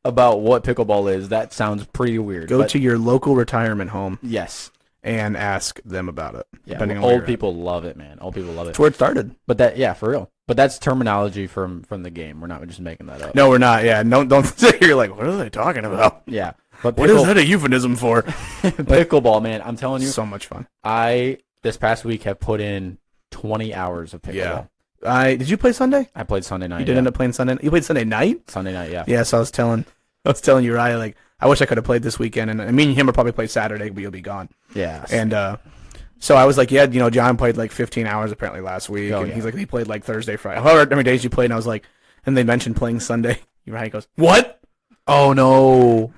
about what pickleball is, that sounds pretty weird. Go to your local retirement home. Yes. And ask them about it. Yeah, old people love it, man. Old people love it. That's where it started. But for real. But that's terminology from the game. We're not just making that up. No, we're not. Yeah, no, don't sit here like, what are they talking about? Yeah. But What is that a euphemism for? pickleball, man, I'm telling you. So much fun. This past week have put in 20 hours of pickleball. Yeah. Did you play Sunday? I played Sunday night. You did end up playing Sunday. You played Sunday night? Sunday night, yeah. Yeah, so I was telling Uriah, like, I wish I could have played this weekend, and me and him will probably play Saturday, but you'll be gone. Yeah. And so I was like, yeah, John played like 15 hours apparently last week, and yeah. he's like, he played like Thursday, Friday. However many days you played, and I was like, and they mentioned playing Sunday. Uriah goes, what? Oh no.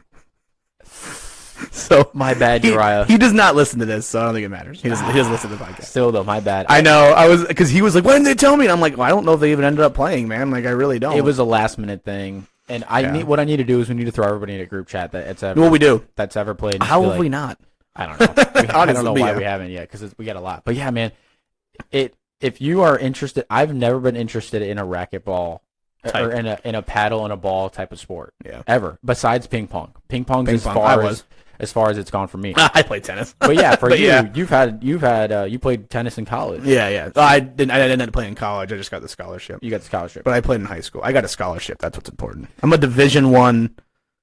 So my bad, Uriah. He does not listen to this, so I don't think it matters. He doesn't listen to the podcast. Still though, my bad. I know. Because he was like, why didn't they tell me? And I'm like, well, I don't know if they even ended up playing, man. Like, I really don't. It was a last minute thing. And what I need to do is we need to throw everybody in a group chat that's ever what we do. That's ever played. How have we not? I don't know. I don't know why we haven't yet because we got a lot. But yeah, man, if you are interested, I've never been interested in a racquetball or in a paddle and a ball type of sport. Yeah. Ever besides ping pong. Ping pong as far as it's gone for me. I played tennis. But yeah, for you played tennis in college. Yeah. I didn't end up playing in college. I just got the scholarship. You got the scholarship. But I played in high school. I got a scholarship. That's what's important. I'm a Division I.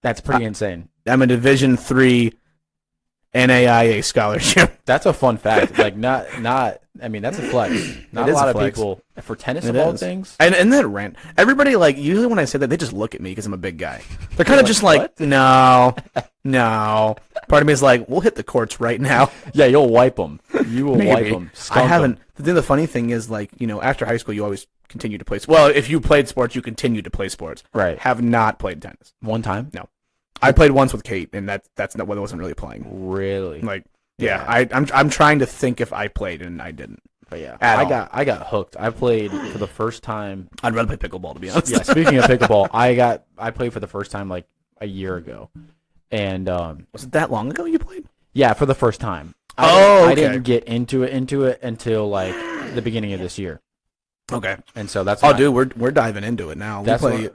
That's pretty insane. I'm a Division III NAIA scholarship. That's a fun fact. Like I mean, that's a flex. Not a lot of people for tennis of all things. And that rant. Everybody, like, usually when I say that, they just look at me because I'm a big guy. They're kind of just like, what? No. Part of me is like, we'll hit the courts right now. Yeah, you'll wipe them. You will wipe them. I haven't. The funny thing is, like, after high school, you always continue to play. Well, if you played sports, you continue to play sports. Right. Have not played tennis. One time? No. I played once with Kate, and that's not what I wasn't really playing. Really? Like, yeah. I'm trying to think if I played, and I didn't. But yeah, I got hooked. I played for the first time. I'd rather play pickleball, to be honest. Yeah. Speaking of pickleball, I played for the first time like a year ago, and was it that long ago you played? Yeah, for the first time. I didn't get into it until like the beginning of this year. Okay. And so that's. Dude, we're diving into it now.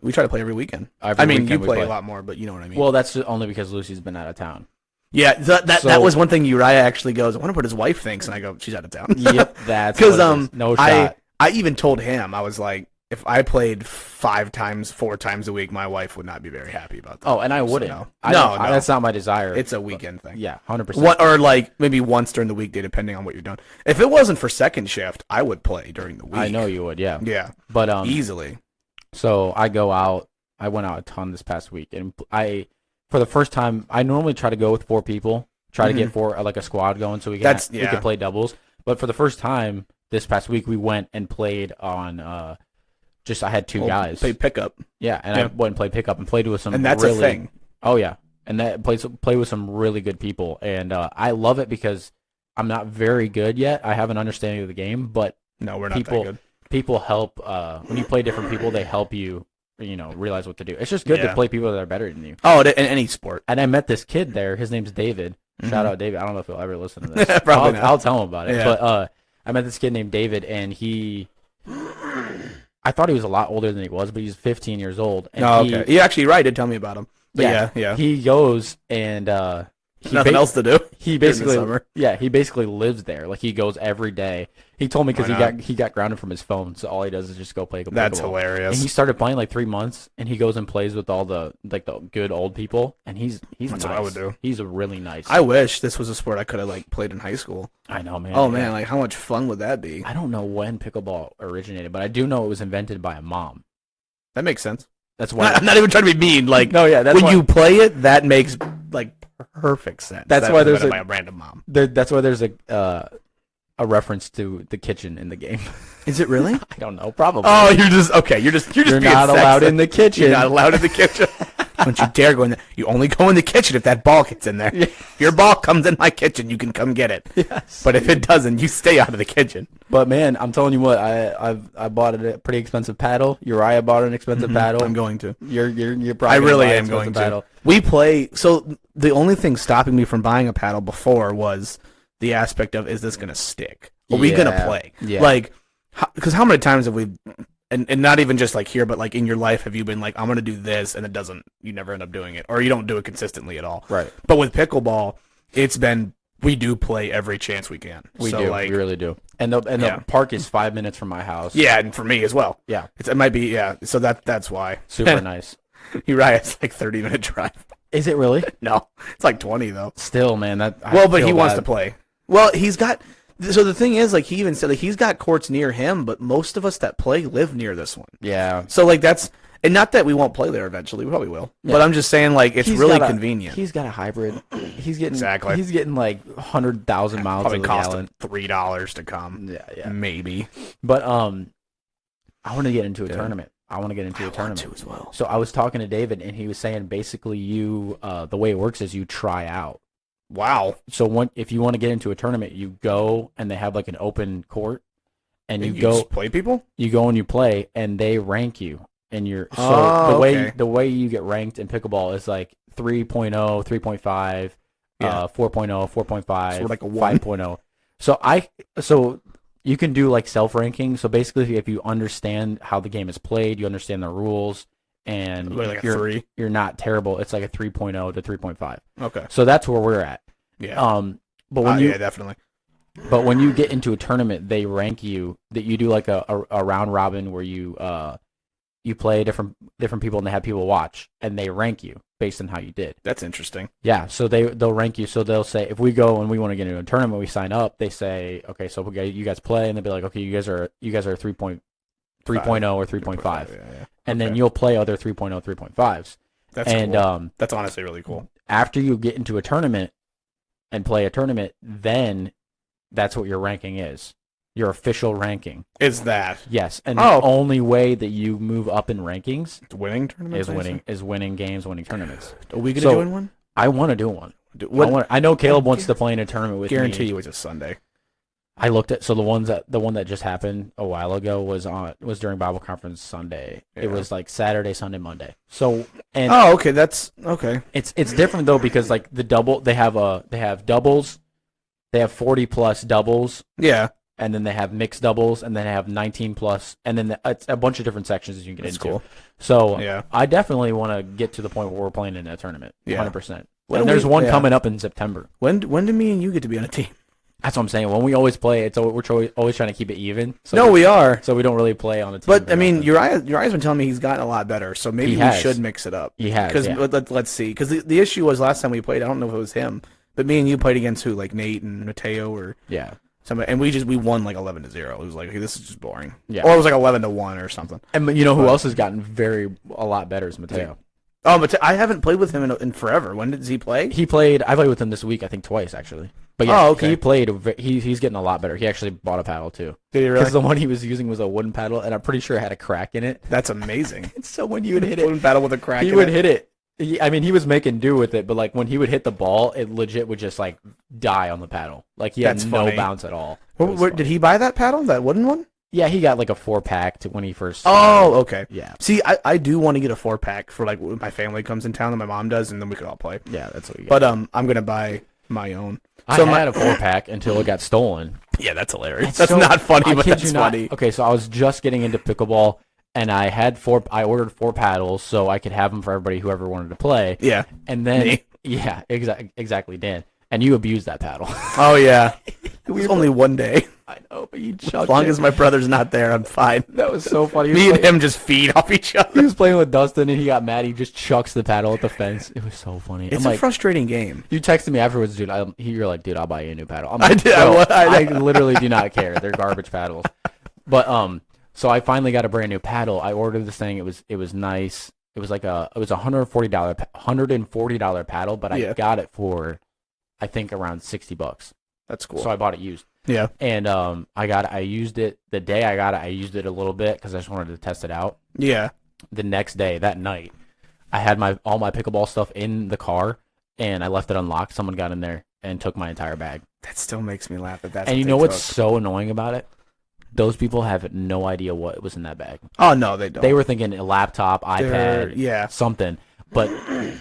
We try to play every weekend. You play a lot more, but you know what I mean. Well, that's only because Lucy's been out of town. Yeah, that was one thing Uriah actually goes, I wonder what his wife thinks, and I go, she's out of town. Yep, that's because no shot. I even told him, I was like, if I played 4 times a week, my wife would not be very happy about that. Oh, and I wouldn't. No, that's not my desire. It's a weekend thing. Yeah, 100%. Or like maybe once during the weekday, depending on what you're doing. If it wasn't for second shift, I would play during the week. I know you would. Yeah. Yeah. But easily. So I went out a ton this past week, and for the first time, I normally try to go with 4 people, to get like a squad going so we can play doubles. But for the first time this past week, we went and played on I had 2 guys. Play pickup. Yeah, and I went and played pickup and played with some. And that's a thing. Oh yeah, and that play with some really good people, and I love it because I'm not very good yet. I have an understanding of the game, but no, we're not that good. People help when you play different people. They help you. Realize what to do. It's just good to play people that are better than you. Oh, in any sport. And I met this kid there. His name's David. Shout out David. I don't know if he'll ever listen to this. Probably not. I'll tell him about it. Yeah. But I met this kid named David, and I thought he was a lot older than he was, but he's 15 years old. And okay. He actually, right, did tell me about him. But yeah. He goes and nothing else to do. He basically lives there. Like he goes every day. He told me because he got grounded from his phone, so all he does is just go play. That's hilarious. And he started playing like 3 months, and he goes and plays with all the good old people, and he's That's nice. what I would do. He's a really nice. I wish this was a sport I could have played in high school. I know, man. Oh man, like how much fun would that be? I don't know when pickleball originated, but I do know it was invented by a mom. That makes sense. That's why I'm not even trying to be mean. Like no, yeah. That's when you play it, that makes like perfect sense. That's why there's a random mom. That's why there's a reference to the kitchen in the game. Is it really? I don't know. Probably. Oh, you're just You're not allowed in the kitchen. You're not allowed in the kitchen. Don't you dare go in there. You only go in the kitchen if that ball gets in there. Yeah. If your ball comes in my kitchen, you can come get it. Yes. But if it doesn't, you stay out of the kitchen. But man, I'm telling you what, I bought a pretty expensive paddle. Uriah bought an expensive paddle. I'm going to. You're probably. I really am going to. We play. So the only thing stopping me from buying a paddle before was the aspect of, is this going to stick? Are we going to play? Yeah. Like, because how many times have we, and not even just like here, but like in your life, have you been like, I'm going to do this, and it doesn't, you never end up doing it, or you don't do it consistently at all. Right. But with pickleball, it's been we do play every chance we can. We so, do. Like, we really do. And the park is 5 minutes from my house. Yeah, and for me as well. Yeah. It might be, yeah. So that's why. Super nice. You're right. It's like 30-minute drive. Is it really? No, it's like 20 though. Still, man. But he wants to play. Well, he's got. So the thing is, like, he even said, like, he's got courts near him, but most of us that play live near this one. Yeah. So like that's, and not that we won't play there eventually. We probably will. Yeah. But I'm just saying, like, it's really convenient. He's got a hybrid. He's getting exactly. He's getting like 100,000 miles. Probably of the cost gallon. him $3 to come. Yeah, maybe. But I want to get into a tournament. I want to get into a tournament too as well. So I was talking to David, and he was saying basically the way it works is you try out. Wow. So if you want to get into a tournament, you go and they have like an open court, and you go just play people. You go and you play, and they rank you. And the way you get ranked in pickleball is like 3.0, 3.5, 4.0, 4.5, so like a 1. 5.0. So you can do like self ranking. So basically, if you understand how the game is played, you understand the rules, and like a 3. You're not terrible. It's like a 3.0 to 3.5. Okay. So that's where we're at. Yeah. But when yeah, definitely. But when you get into a tournament, they rank you. That you do like a round robin where you play different people, and they have people watch, and they rank you based on how you did. That's interesting. Yeah, so they'll rank you. So they'll say, if we go and we want to get into a tournament, we sign up. They say, okay, so you guys play, and they'll be like, okay, you guys are 3.0 or 3.5, yeah. And then you'll play other 3.0, 3.5s. That's cool. That's honestly really cool. After you get into a tournament and play a tournament, then that's what your ranking is. Your official ranking is that. Yes, and the only way that you move up in rankings winning tournaments is winning games, winning tournaments. Are we gonna join one? I want to do one. I know Caleb wants to play in a tournament with me. Guarantee you it's a Sunday. I looked at the one that just happened a while ago was during Bible conference Sunday. Yeah. It was like Saturday, Sunday, Monday. So okay, that's okay. It's different though, because like the double they have doubles, they have 40 plus doubles. Yeah. And then they have mixed doubles, and then they have 19 plus, and then it's a bunch of different sections that you can get into. Cool. So yeah. I definitely want to get to the point where we're playing in a tournament. 100%. And there's one coming up in September. When do me and you get to be on a team? That's what I'm saying. When we always play, we're always trying to keep it even. So no, we are. So we don't really play on a team. But I mean, Uriah's been telling me he's gotten a lot better. So maybe we should mix it up. He has. Because let's see. Because the issue was last time we played, I don't know if it was him, but me and you played against who, like Nate and Mateo or somebody, and we won like 11-0. It was like, hey, this is just boring. Yeah. Or it was like 11-1 or something. And you know who else has gotten a lot better is Mateo. Yeah. Oh, but I haven't played with him in forever. When did he play? I played with him this week, I think twice actually. But yeah, he played. He's getting a lot better. He actually bought a paddle too. Did he really? Because the one he was using was a wooden paddle, and I'm pretty sure it had a crack in it. That's amazing. So when you would hit it, wooden paddle with a crack, he would hit it. He was making do with it, but like when he would hit the ball, it legit would just like die on the paddle. Like he had no bounce at all. Did he buy that paddle, that wooden one? Yeah, he got like a 4-pack when he first. Oh, okay. Yeah. See, I do want to get a 4-pack for like when my family comes in town and my mom does, and then we could all play. Yeah, that's what we got. But I'm gonna buy my own. So I had a 4-pack until it got stolen. Yeah, that's hilarious. That's not funny, but that's funny. Okay, so I was just getting into pickleball, and I ordered 4 paddles so I could have them for everybody, whoever wanted to play. Yeah. And then exactly, Dan. And you abused that paddle. Oh yeah. It was only one day. I know, but you chucked it. As long as my brother's not there, I'm fine. That was so funny. Me and him just feed off each other. He was playing with Dustin, and he got mad. He just chucks the paddle at the fence. It was so funny. It's a frustrating game. You texted me afterwards, dude. You're like, dude, I'll buy you a new paddle. I'm I like, did. I literally do not care. They're garbage paddles. But so I finally got a brand new paddle. I ordered this thing. It was nice. It was like a $140 paddle, but I got it for, I think, around $60. That's cool. So I bought it used. Yeah. And I used it the day I got it. I used it a little bit because I just wanted to test it out. Yeah. The next day, that night, I had all my pickleball stuff in the car, and I left it unlocked. Someone got in there and took my entire bag. That still makes me laugh at that. And you know what's so annoying about it? Those people have no idea what was in that bag. Oh no, they don't. They were thinking a laptop, iPad, something. But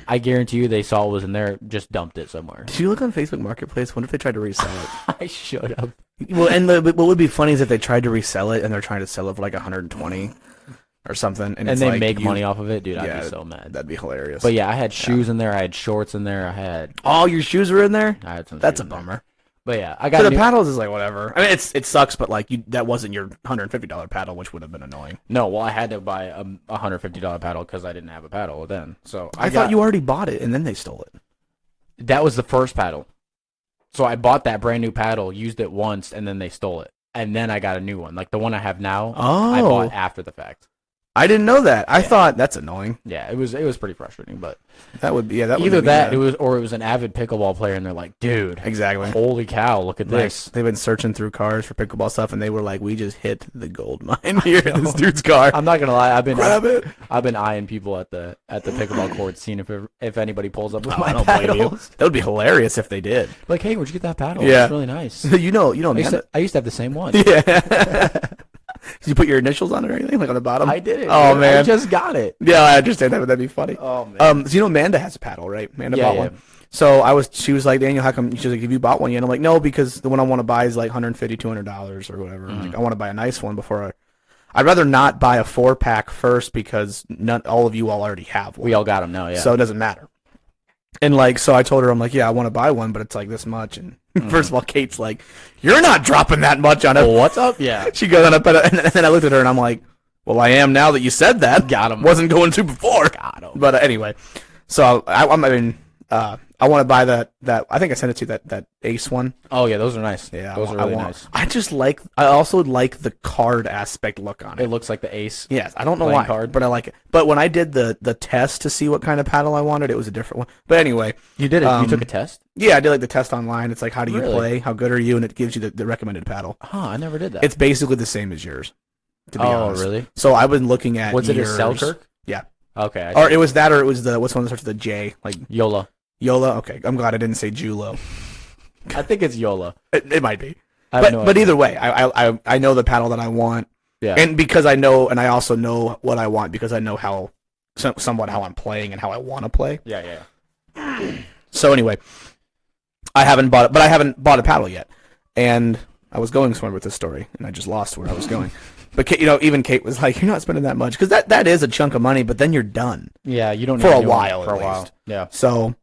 I guarantee you they saw what was in there, just dumped it somewhere. Did you look on Facebook Marketplace? Wonder if they tried to resell it. I should have. Well, and what would be funny is if they tried to resell it and they're trying to sell it for like 120 or something, and they make money off of it, dude. I'd be so mad. That'd be hilarious. But yeah, I had shoes in there. I had shorts in there. I had all your shoes were in there. I had some. That's a bummer. But yeah, I So got the paddles is like whatever. I mean, it sucks, but like that wasn't your $150 paddle, which would have been annoying. no. Well, I had to buy a $150 paddle because I didn't have a paddle then. So I thought you already bought it and then they stole it. That was the first paddle. So I bought that brand new paddle, used it once, and then they stole it. And then I got a new one, like the one I have now. I bought after the fact. I didn't know that. I thought that's annoying. Yeah, it was pretty frustrating, but that would be that either that it was an avid pickleball player, and they're like, dude, exactly. Holy cow, look at this. They've been searching through cars for pickleball stuff, and they were like, we just hit the gold mine here in this dude's car. I'm not gonna lie, I've been eyeing people at the pickleball court, seeing if anybody pulls up with I my don't blame you. paddles. That would be hilarious if they did. Like, hey, where'd you get that paddle? Yeah, it's really nice. you know, I used to have the same one. Yeah. Did you put your initials on it or anything, like on the bottom? I did it. Oh, dude. man. I just got it. Yeah, I understand that, but that'd be funny. Oh, man. So you know Amanda has a paddle, right? Amanda bought yeah. one. So she was like, Daniel, how come? She's like, have you bought one yet? I'm like, no, because the one I want to buy is like $150, $200 or whatever. I'm like, I want to buy a nice one before I'd rather not buy a 4-pack first because all of you all already have one. We all got them now, yeah. So it doesn't matter. And like, so I told her, I'm like, yeah, I want to buy one, but it's like this much. And first of all, Kate's like, you're not dropping that much on it. Well, what's up? Yeah. She goes on up, and then I looked at her and I'm like, well, I am now that you said that. Got him. Wasn't going to before. Got him. But anyway, so I want to buy that. I think I sent it to you, that Ace one. Oh yeah, those are nice. Yeah, those are really nice. I also like the card aspect look on it. It looks like the Ace. Yes, I don't know why, card. but I like it. But when I did the test to see what kind of paddle I wanted, it was a different one. But anyway, you did it. You took a test. Yeah, I did like the test online. It's like, how do you Really? play? How good are you? And it gives you the recommended paddle. Huh? I never did that. It's basically the same as yours. To be honest. Really? So I've been looking at. Was it a yours. Selkirk? Yeah. Okay. Or it was that, or it was what's one that starts with a J, like Yola. Yola. Okay, I'm glad I didn't say Julo. I think it's Yola. It might be. But either way, I know the paddle that I want. Yeah. And because I know, and I also know what I want because I know somewhat how I'm playing and how I want to play. Yeah. So anyway, I haven't bought it, but I haven't bought a paddle yet, and I was going somewhere with this story, and I just lost where I was going. But Kate, even Kate was like, "You're not spending that much because that is a chunk of money, but then you're done." Yeah, you don't for need a to while. For at a while. least. Yeah. So.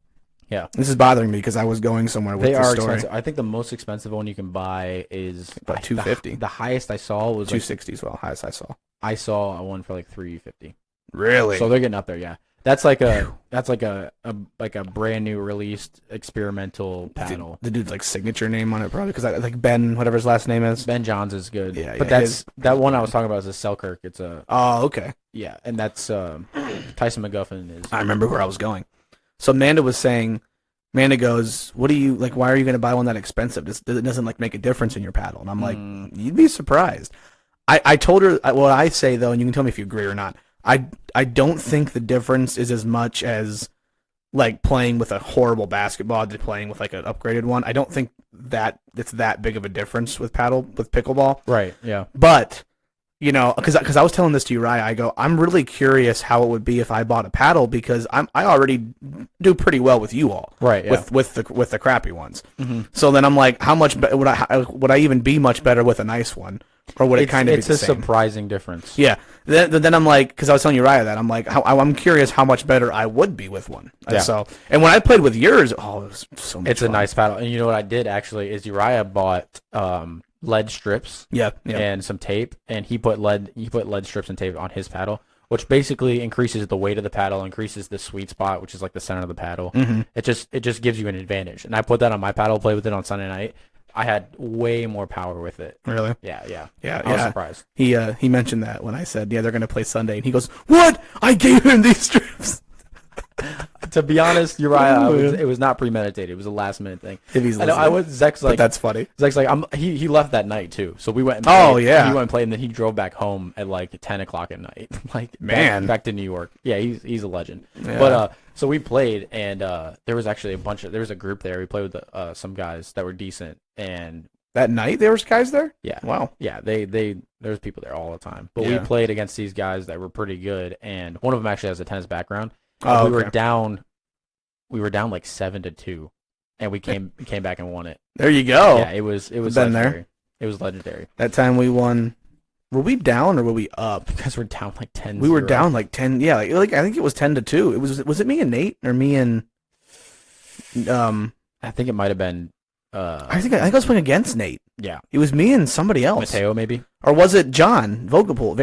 Yeah. This is bothering me because I was going somewhere with they this are story. expensive. I think the most expensive one you can buy is about $250. The highest I saw was $260 as well. Highest I saw. I saw one for like $350. Really? So they're getting up there. Yeah. That's like a brand new released experimental paddle. The dude's like signature name on it probably because like Ben, whatever his last name is. Ben Johns is good. Yeah, but that one I was talking about is a Selkirk. It's a. Oh, okay. Yeah, and that's Tyson McGuffin is. I remember where I was going. So Amanda was saying, Amanda goes, "What do you like? Why are you going to buy one that expensive? It doesn't like make a difference in your paddle." And I'm like, "You'd be surprised." I told her what I say though, and you can tell me if you agree or not. I don't think the difference is as much as like playing with a horrible basketball to playing with like an upgraded one. I don't think that it's that big of a difference with pickleball. Right. Yeah. But because I was telling this to Uriah, I go, I'm really curious how it would be if I bought a paddle because I already do pretty well with you all, right? Yeah. With the crappy ones. Mm-hmm. So then I'm like, how much would I even be much better with a nice one, or would it kind of be the same? It's a surprising difference. Yeah. Then I'm like, because I was telling Uriah that I'm like, I'm curious how much better I would be with one. Yeah. So and when I played with yours, it was so much. It's fun. a nice paddle, and you know what I did actually is Uriah bought lead strips, and some tape, and he put lead strips and tape on his paddle, which basically increases the weight of the paddle, increases the sweet spot, which is like the center of the paddle. Mm-hmm. It just gives you an advantage. And I put that on my paddle, played with it on Sunday night. I had way more power with it. Really? Yeah. I was surprised. He mentioned that when I said, they're going to play Sunday, and he goes, "What? I gave him these strips." To be honest, Uriah, it was not premeditated. It was a last minute thing. If he's listening. I was Zach's like, but that's funny. Zach's like, he left that night too. So we went. And played, he went and played, and then he drove back home at like 10 o'clock at night. Like back to New York. Yeah, he's a legend. Yeah. But so we played, and there was actually there was a group there. We played with some guys that were decent, and that night there was guys there. Yeah. Wow. Yeah, there's people there all the time. But we played against these guys that were pretty good, and one of them actually has a tennis background. Oh, we were down like 7-2, and we came back and won it. There you go. Yeah, it was been legendary. there. It was legendary. That time we won. Were we down or were we up? Because we're down like 10. We were down like 10. Yeah, like I think it was 10-2. Was it me and Nate or me and I think it might have been I think I was playing against Nate. Yeah. It was me and somebody else. Mateo, maybe? Or was it John Vogelpool?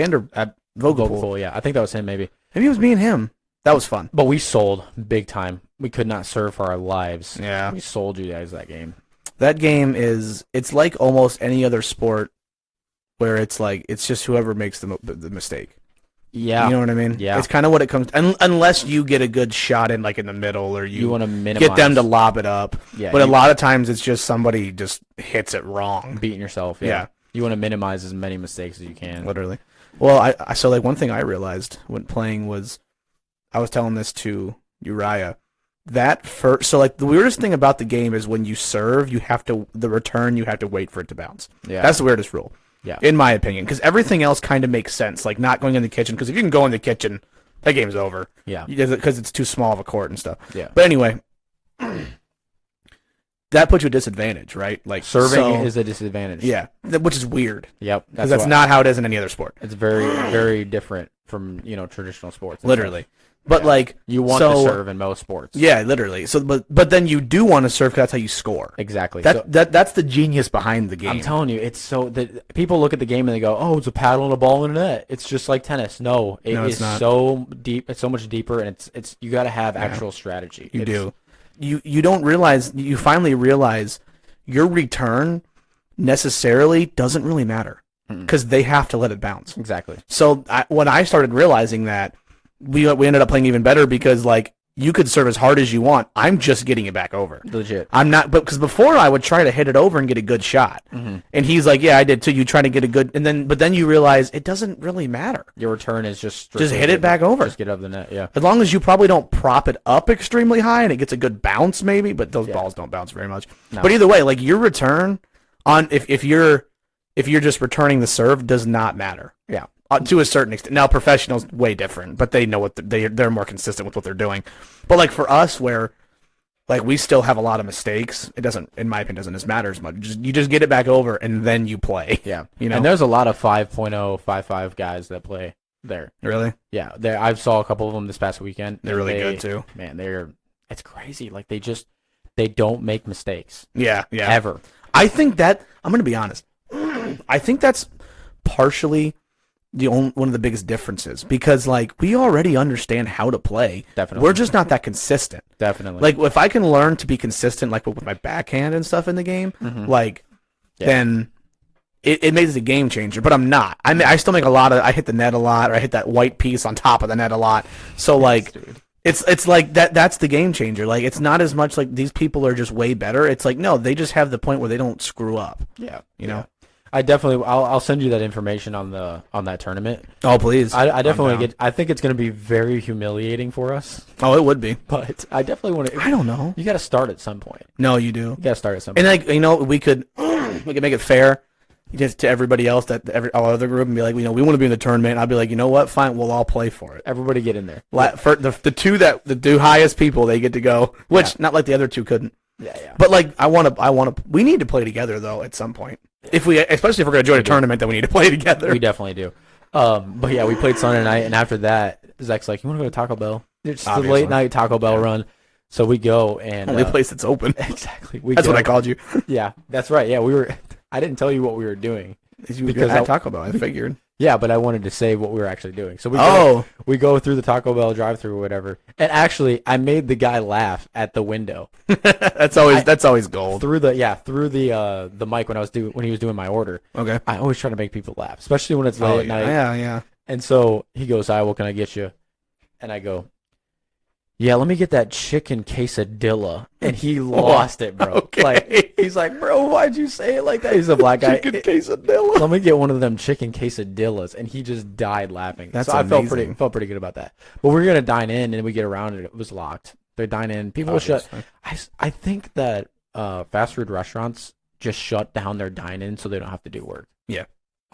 Vogelpool, yeah. I think that was him, maybe. Maybe it was me and him. That was fun. But we sold big time. We could not serve for our lives. Yeah. We sold you guys that game. That game it's like almost any other sport where it's like, it's just whoever makes the mistake. Yeah. You know what I mean? Yeah. It's kind of what it comes, unless you get a good shot in like in the middle, or you want to minimize. Get them to lob it up. Yeah. But a lot of times it's just somebody just hits it wrong. Beating yourself. Yeah. You want to minimize as many mistakes as you can. Literally. Well, so like one thing I realized when playing was, I was telling this to Uriah, so like the weirdest thing about the game is when you serve, the return, you have to wait for it to bounce. Yeah. That's the weirdest rule. Yeah. In my opinion, because everything else kind of makes sense, like not going in the kitchen, because if you can go in the kitchen, that game's over. Yeah. Because it's too small of a court and stuff. Yeah. But anyway, that puts you at a disadvantage, right? Like serving is a disadvantage. Yeah, which is weird. Yep. Because that's not how it is in any other sport. It's very, very different from traditional sports. Literally. But like you want to serve in most sports. Yeah, literally. So, but then you do want to serve because that's how you score. Exactly. That's the genius behind the game. I'm telling you, it's so that people look at the game and they go, "Oh, it's a paddle and a ball and a net. It's just like tennis." No, it's not. So deep. It's so much deeper, and it's you got to have actual strategy. You do. You don't realize. You finally realize your return necessarily doesn't really matter because they have to let it bounce. Exactly. So when I started realizing that. We ended up playing even better because like you could serve as hard as you want. I'm just getting it back over. Legit. I'm not, but because before I would try to hit it over and get a good shot, and he's like, "Yeah, I did too." You try to get a good, but then you realize it doesn't really matter. Your return is just hit it back over. Just get up the net. Yeah. As long as you probably don't prop it up extremely high and it gets a good bounce, maybe. But those balls don't bounce very much. No. But either way, like your return on if you're just returning the serve does not matter. Yeah. To a certain extent. Now, professionals way different, but they know what they're more consistent with what they're doing. But like for us, where like we still have a lot of mistakes, it doesn't, in my opinion, doesn't matter as much. You just get it back over and then you play. Yeah, And there's a lot of 5.0, 5.5 guys that play there. Really? Yeah, I saw a couple of them this past weekend. They're really good too. Man, it's crazy. Like they don't make mistakes. Yeah. Ever. I think that I'm gonna be honest. I think that's partially one of the biggest differences because like we already understand how to play. Definitely. We're just not that consistent. Definitely. Like if I can learn to be consistent like with my backhand and stuff in the game, then it makes it a game changer. But I'm not. I still make I hit the net a lot, or I hit that white piece on top of the net a lot. So like it's like that's the game changer. Like it's not as much like these people are just way better. It's like no, they just have the point where they don't screw up. Yeah. You know? I definitely. I'll send you that information on that tournament. Oh please! I definitely want to I think it's going to be very humiliating for us. Oh, it would be. But I definitely want to. I don't know. You got to start at some point. No, you do. You got to start at some point. And like we could make it fair, just to everybody else our other group, and be like, we want to be in the tournament. And I'll be like, you know what? Fine, we'll all play for it. Everybody get in there. For the two highest people, they get to go. Which not like the other two couldn't. Yeah. But like I want to. We need to play together though at some point. Especially if we're gonna join a tournament, then we need to play together. We definitely do. But yeah, we played Sunday night, and after that, Zach's like, "You want to go to Taco Bell?" It's the late night Taco Bell run. So we go and only place that's open. Exactly. That's what I called you. Yeah, that's right. Yeah, we were. I didn't tell you what we were doing because at Taco Bell. I figured. Yeah, but I wanted to say what we were actually doing. So we go through the Taco Bell drive-through or whatever. And actually, I made the guy laugh at the window. that's always gold. Through the mic when he was doing my order. Okay. I always try to make people laugh, especially when it's late at night. Yeah. And so he goes, "Hi, what can I get you?" And I go, "Yeah, let me get that chicken quesadilla." And he lost it, bro. Okay. Like he's like, "Bro, why'd you say it like that?" He's a black guy. Chicken quesadilla. Let me get one of them chicken quesadillas, and he just died laughing. That's so amazing. I felt pretty good about that. But we were gonna dine in, and we get around, and it was locked. They dine in. People shut. I think that fast food restaurants just shut down their dine-in so they don't have to do work. Yeah.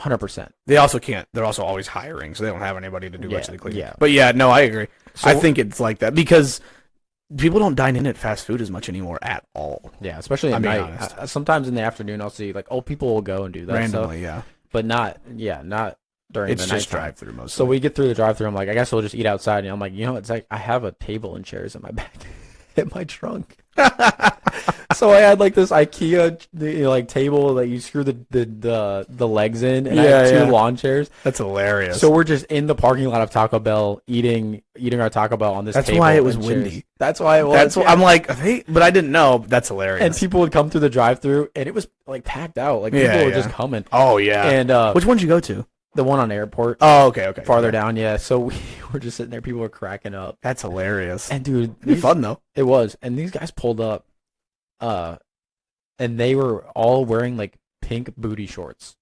100%. They also can't. They're also always hiring, so they don't have anybody to do much of the cleaning. Yeah. But yeah, no, I agree. So, I think it's like that because people don't dine in at fast food as much anymore at all. Yeah, especially at night. Sometimes in the afternoon, I'll see like people will go and do that randomly, stuff, but not during the night. It's just drive-through mostly. So we get through the drive-through. I'm like, I guess we'll just eat outside. And I'm like, it's like I have a table and chairs in my back, in my trunk. So I had like this IKEA like table that you screw the legs in, and I had two lawn chairs. That's hilarious. So we're just in the parking lot of Taco Bell eating our Taco Bell on this table. That's why it was and windy. chairs. That's why it was. That's what I'm like, hey, but I didn't know. That's hilarious. And people would come through the drive-through, and it was like packed out. Like people were just coming. Oh yeah. And which one did you go to? The one on Airport. Oh, okay. Farther down, yeah. So we were just sitting there. People were cracking up. That's hilarious. And dude, it'd be fun though. It was. And these guys pulled up, and they were all wearing like pink booty shorts.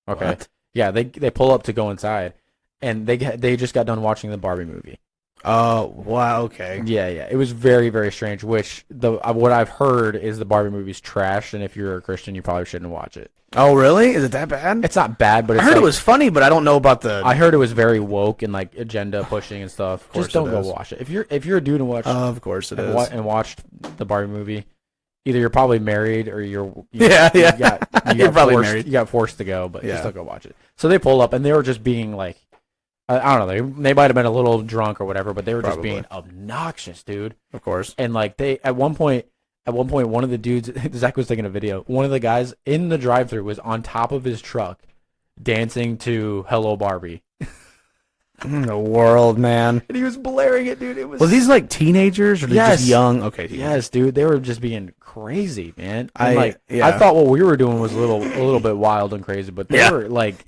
Okay. What? Yeah, they pull up to go inside, and they just got done watching the Barbie movie. Oh, wow. Okay. Yeah. It was very, very strange. Which what I've heard is the Barbie movie's trash, and if you're a Christian, you probably shouldn't watch it. Oh, really? Is it that bad? It's not bad, but I heard it was funny, but I don't know about the. I heard it was very woke and like agenda pushing and stuff. Just don't go is. watch it. If you're a dude and watch, of course it is. And watched the Barbie movie, either you're probably married or you You're probably forced, married. You got forced to go, but just don't go watch it. So they pull up and they were just being like, I don't know, they might have been a little drunk or whatever, but they were just being obnoxious, dude. Of course. And like at one point, one of the dudes, Zach was taking a video. One of the guys in the drive-thru was on top of his truck, dancing to "Hello Barbie." The world, man. And he was blaring it, dude. Was these like teenagers or just young? Okay. Yes, dude. They were just being crazy, man. I thought what we were doing was a little bit wild and crazy, but they were like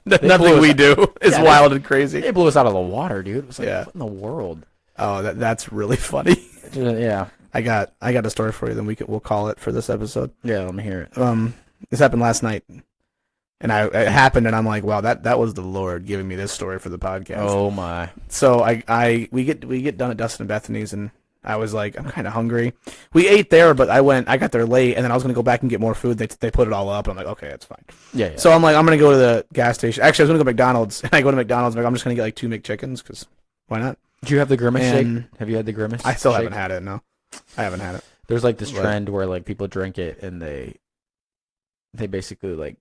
nothing we do is wild and crazy. They blew us out of the water, dude. It was like, what in the world? Oh, that's really funny. Yeah. I got a story for you. Then we'll call it for this episode. Yeah, let me hear it. This happened last night, and it happened, and I'm like, wow, that was the Lord giving me this story for the podcast. Oh my! So we get done at Dustin and Bethany's, and I was like, I'm kind of hungry. We ate there, but I got there late, and then I was gonna go back and get more food. They put it all up, and I'm like, okay, that's fine. Yeah. So I'm like, I'm gonna go to the gas station. Actually, I was gonna go to McDonald's, and I go to McDonald's. I'm just gonna get like 2 McChickens, because why not? Do you have the Grimace shake? Have you had the Grimace? I still haven't had it. No, I haven't had it. There's like this trend where like people drink it and they basically like,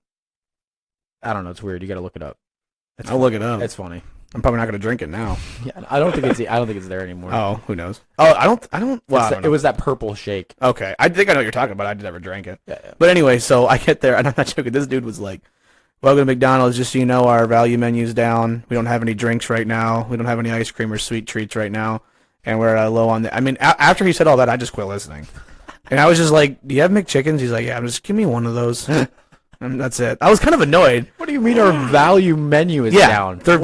I don't know, it's weird. You got to look it up. I'll look it up. It's funny. I'm probably not gonna drink it now. Yeah, I don't think it's there anymore. Oh, who knows? Oh, I don't. Well, I don't know. It was that purple shake. Okay, I think I know what you're talking about. I just never drank it. Yeah. But anyway, so I get there, and I'm not joking. This dude was like, "Welcome to McDonald's. Just so you know, our value menu's down. We don't have any drinks right now. We don't have any ice cream or sweet treats right now, and we're low on the." I mean, after he said all that, I just quit listening, and I was just like, "Do you have McChickens?" He's like, "Yeah, just give me one of those." And that's it. I was kind of annoyed. What do you mean our value menu is down? Their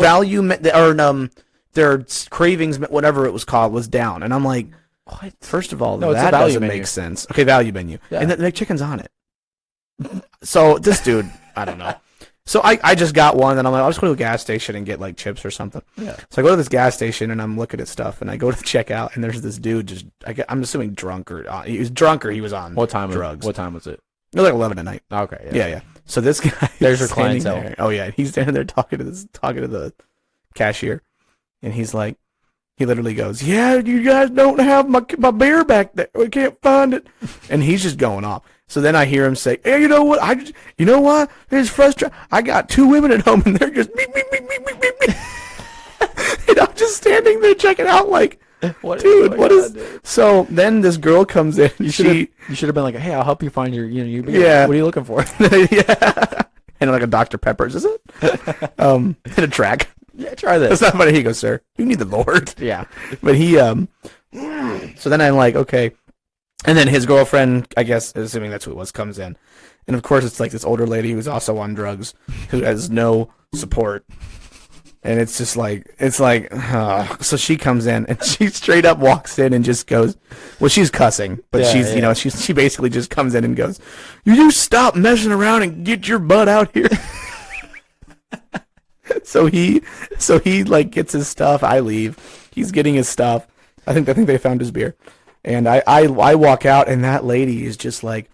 their cravings, whatever it was called, was down. And I'm like, what? First of all, that doesn't make sense. Okay, value menu. Yeah. And the McChicken's on it. So this dude, I don't know. So I just got one, and I'm like, I'll just go to a gas station and get like chips or something. Yeah. So I go to this gas station, and I'm looking at stuff, and I go to checkout, and there's this dude I'm assuming drunk or he was drunk or he was on drugs. What time was it? It was like 11 at night. Okay. Yeah. So this guy, there's your clientele. There. Oh yeah, he's standing there talking to the cashier, and he literally goes, "Yeah, you guys don't have my beer back there. We can't find it," and he's just going off. So then I hear him say, "Hey, you know what? You know what? It's frustrating. I got 2 women at home, and they're just beep beep beep beep beep beep." And I'm just standing there checking out like. What is? So then this girl comes in. You should have been like, "Hey, I'll help you find your, yeah. What are you looking for?" Yeah, and like a Dr. Pepper's, is it? Hit a track. Yeah, try this. That's not funny. He goes, "Sir, you need the Lord." Yeah, but he So then I'm like, okay, and then his girlfriend, I guess, assuming that's who it was, comes in, and of course it's like this older lady who's also on drugs, who has no support. And it's just like, so she comes in and she straight up walks in and just goes, well, she's cussing, but she basically just comes in and goes, "You stop messing around and get your butt out here." So he like gets his stuff. I leave. He's getting his stuff. I think they found his beer, and I walk out, and that lady is just like,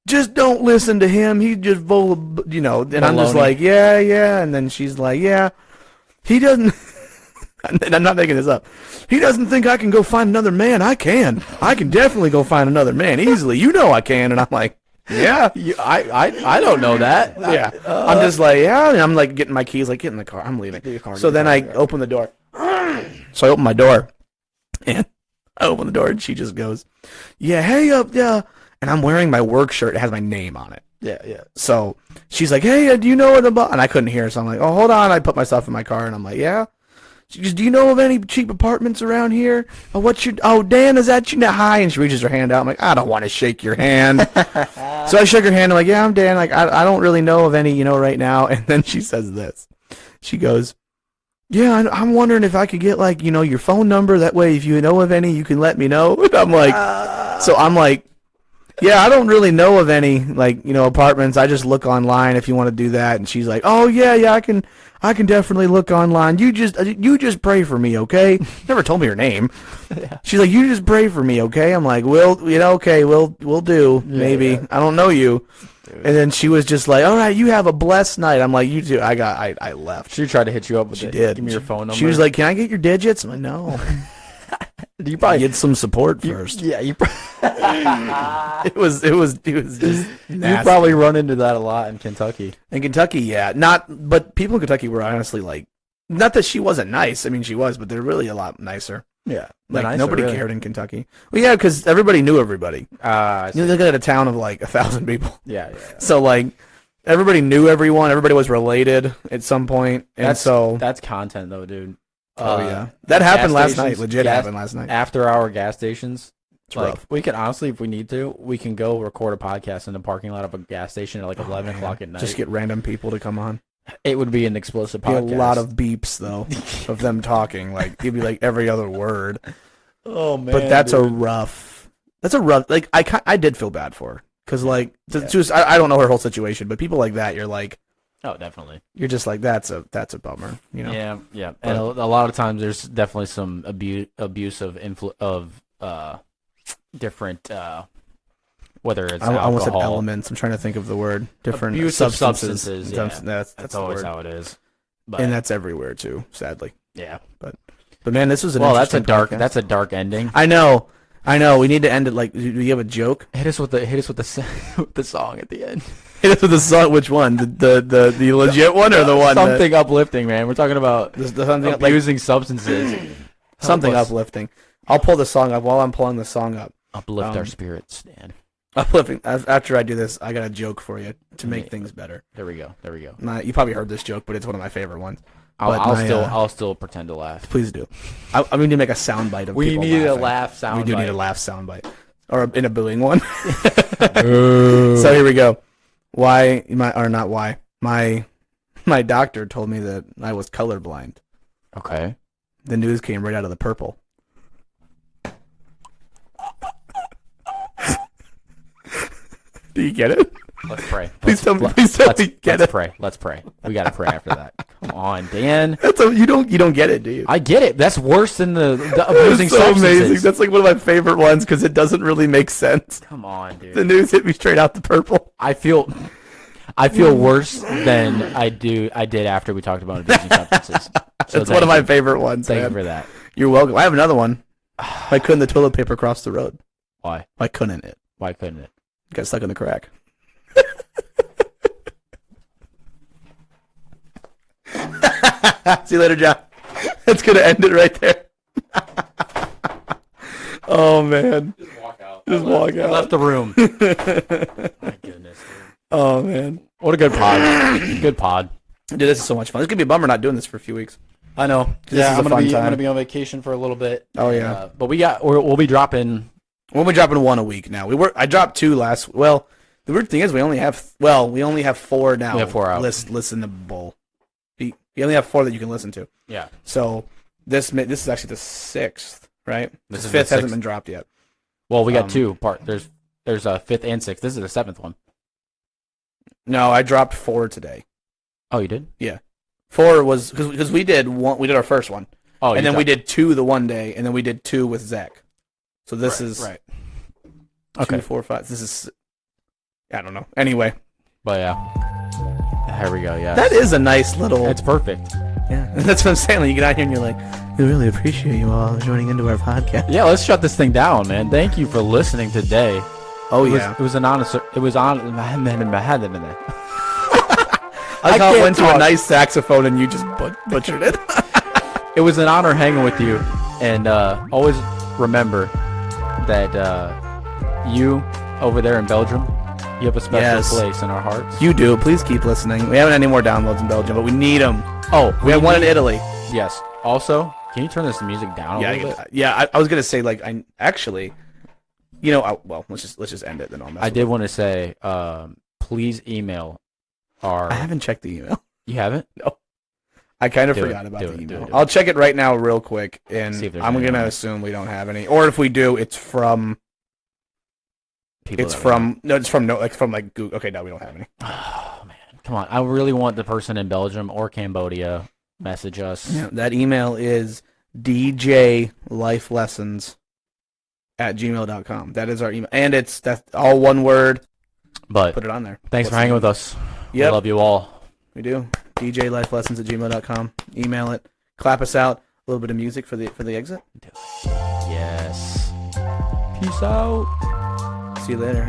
"Just don't listen to him. He's just full of, And baloney. I'm just like, yeah, and then she's like, "Yeah. He doesn't," and I'm not making this up, "he doesn't think I can go find another man. I can. I can definitely go find another man easily. You know I can." And I'm like, yeah. I don't know that. Yeah. I'm just like, yeah. And I'm like getting my keys, like, get in the car. I'm leaving. So then I open the door. So I open my door. And I open the door, and she just goes, "Yeah, hey, yeah." and I'm wearing my work shirt. It has my name on it. Yeah. So she's like, hey, do you know what about? And I couldn't hear her, so I'm like, oh, hold on. I put my stuff in my car, and I'm like, yeah. She goes, do you know of any cheap apartments around here? Dan, is that you? Hi. And she reaches her hand out. I'm like, I don't want to shake your hand. So I shook her hand. I'm like, yeah, I'm Dan. Like, I don't really know of any, right now. And then she says this. She goes, yeah, I'm wondering if I could get, like, your phone number. That way, if you know of any, you can let me know. And I'm like, so I'm like, yeah, I don't really know of any, like, apartments. I just look online if you want to do that. And she's like, oh, yeah, I can definitely look online. You just pray for me, okay? Never told me her name. Yeah. She's like, you just pray for me, okay? I'm like, okay, we'll do, maybe. Yeah. I don't know you. Dude. And then she was just like, all right, you have a blessed night. I'm like, you too. I left. She tried to hit you up with She did. Give me your phone number. She was like, can I get your digits? I'm like, no. You probably get some support first. Yeah, you. It was just nasty. You probably run into that a lot in Kentucky. In Kentucky, yeah, but people in Kentucky were honestly like, not that she wasn't nice. I mean, she was, but they're really a lot nicer. Yeah, like nicer, nobody really cared in Kentucky. Well, yeah, because everybody knew everybody. You look at a town of like 1,000 people. Yeah. So like, everybody knew everyone. Everybody was related at some point, and that's content though, dude. Oh yeah, that happened last night. Legit happened last night. After hour gas stations, it's rough. We can honestly, if we need to, we can go record a podcast in the parking lot of a gas station at like 11 o'clock at night. Just get random people to come on. It would be an explosive podcast. Be a lot of beeps though of them talking. Like it'd be like every other word. Oh man! But that's a rough. Like I did feel bad for her because like I don't know her whole situation, but people like that, you're like. Oh, definitely. You're just like that's a bummer, Yeah. And a lot of times there's definitely some abuse of different whether it's alcohol. I almost said elements. I'm trying to think of the word. Different abuse substances. Of substances. Yeah. That's always how it is. But, and that's everywhere too, sadly. Yeah. But man, this was an that's a dark ending. I know. We need to end it like. Do you have a joke? Hit us with the song at the end. Hit us with the song. Which one? The legit one or the one? Something uplifting, man. We're talking about something abusing substances. Something uplifting. I'll pull the song up while I'm pulling the song up. Uplift our spirits, Dan. Uplifting. After I do this, I got a joke for you to make things better. There we go. You probably heard this joke, but it's one of my favorite ones. I'll still pretend to laugh. Please do. I need to make a soundbite of we people need laughing. A laugh soundbite. We do need a laugh soundbite, or in a booing one. So here we go. My doctor told me that I was colorblind. Okay. The news came right out of the purple. Do you get it? Let's pray. Please tell me get it. Let's pray. We gotta pray after that. Come on, Dan. You don't get it, do you? I get it. That's worse than the abusing so substances. Amazing. That's like one of my favorite ones because it doesn't really make sense. Come on, dude. The news hit me straight out the purple. I feel worse than I did after we talked about abusing substances. So that's one of my favorite ones. Thank you for that. You're welcome. I have another one. Why couldn't the toilet paper cross the road? Why? Why couldn't it? Got stuck in the crack. See you later, John. That's gonna end it right there. Oh man. Just walk out. Left the room. My goodness, dude. Oh man. What a good pod. Good pod. Dude, this is so much fun. It's gonna be a bummer not doing this for a few weeks. I know. Yeah, I'm gonna be on vacation for a little bit. Oh yeah. But we'll be dropping. We'll be dropping one a week now. I dropped two last. Well, the weird thing is we only have 4 now. We have 4 out. Listenable. You only have 4 that you can listen to. Yeah. So this is actually the 6th, right? This is 5th hasn't been dropped yet. Well, we got 2 part. There's a 5th and 6th. This is the 7th one. No, I dropped 4 today. Oh, you did? Yeah. 4 was because we did our first one. Oh, and then we did 2 the one day, and then we did 2 with Zach. So this is right. 2, 4, 5. This is I don't know. Anyway. But yeah. Here we go, yeah. That is a nice little... It's perfect. Yeah. That's what I'm saying. Like, you get out here and you're like, we really appreciate you all joining into our podcast. Yeah, let's shut this thing down, man. Thank you for listening today. Oh, yeah. It was an honest... It was on... I thought it went to a nice saxophone and you just butchered it. It was an honor hanging with you. And always remember that you over there in Belgium, you have a special Yes. place in our hearts. You do. Please keep listening. We haven't had any more downloads in Belgium, but we need them. Oh, We had one in Italy. Yes. Also, can you turn this music down a little bit? Yeah. I was gonna say like I actually, well, let's just end it then. I did want to say, please email our. I haven't checked the email. You haven't? No. I kind of Do forgot it, about do the it, do email. it, do I'll it. check it right now real quick, and See if there's I'm any gonna on it. assume we don't have any. Or if we do, it's from. People It's that we from no. It's from no. Like from like Google. Okay, no, we don't have any. Oh man, come on! I really want the person in Belgium or Cambodia message us. Yeah, that email is djlifelessons@gmail.com. That is our email, and that's all one word. But Put it on there. thanks for hanging with us. Yep. We love you all. We do. djlifelessons@gmail.com. Email it. Clap us out. A little bit of music for the exit. Yes. Peace out. See you later.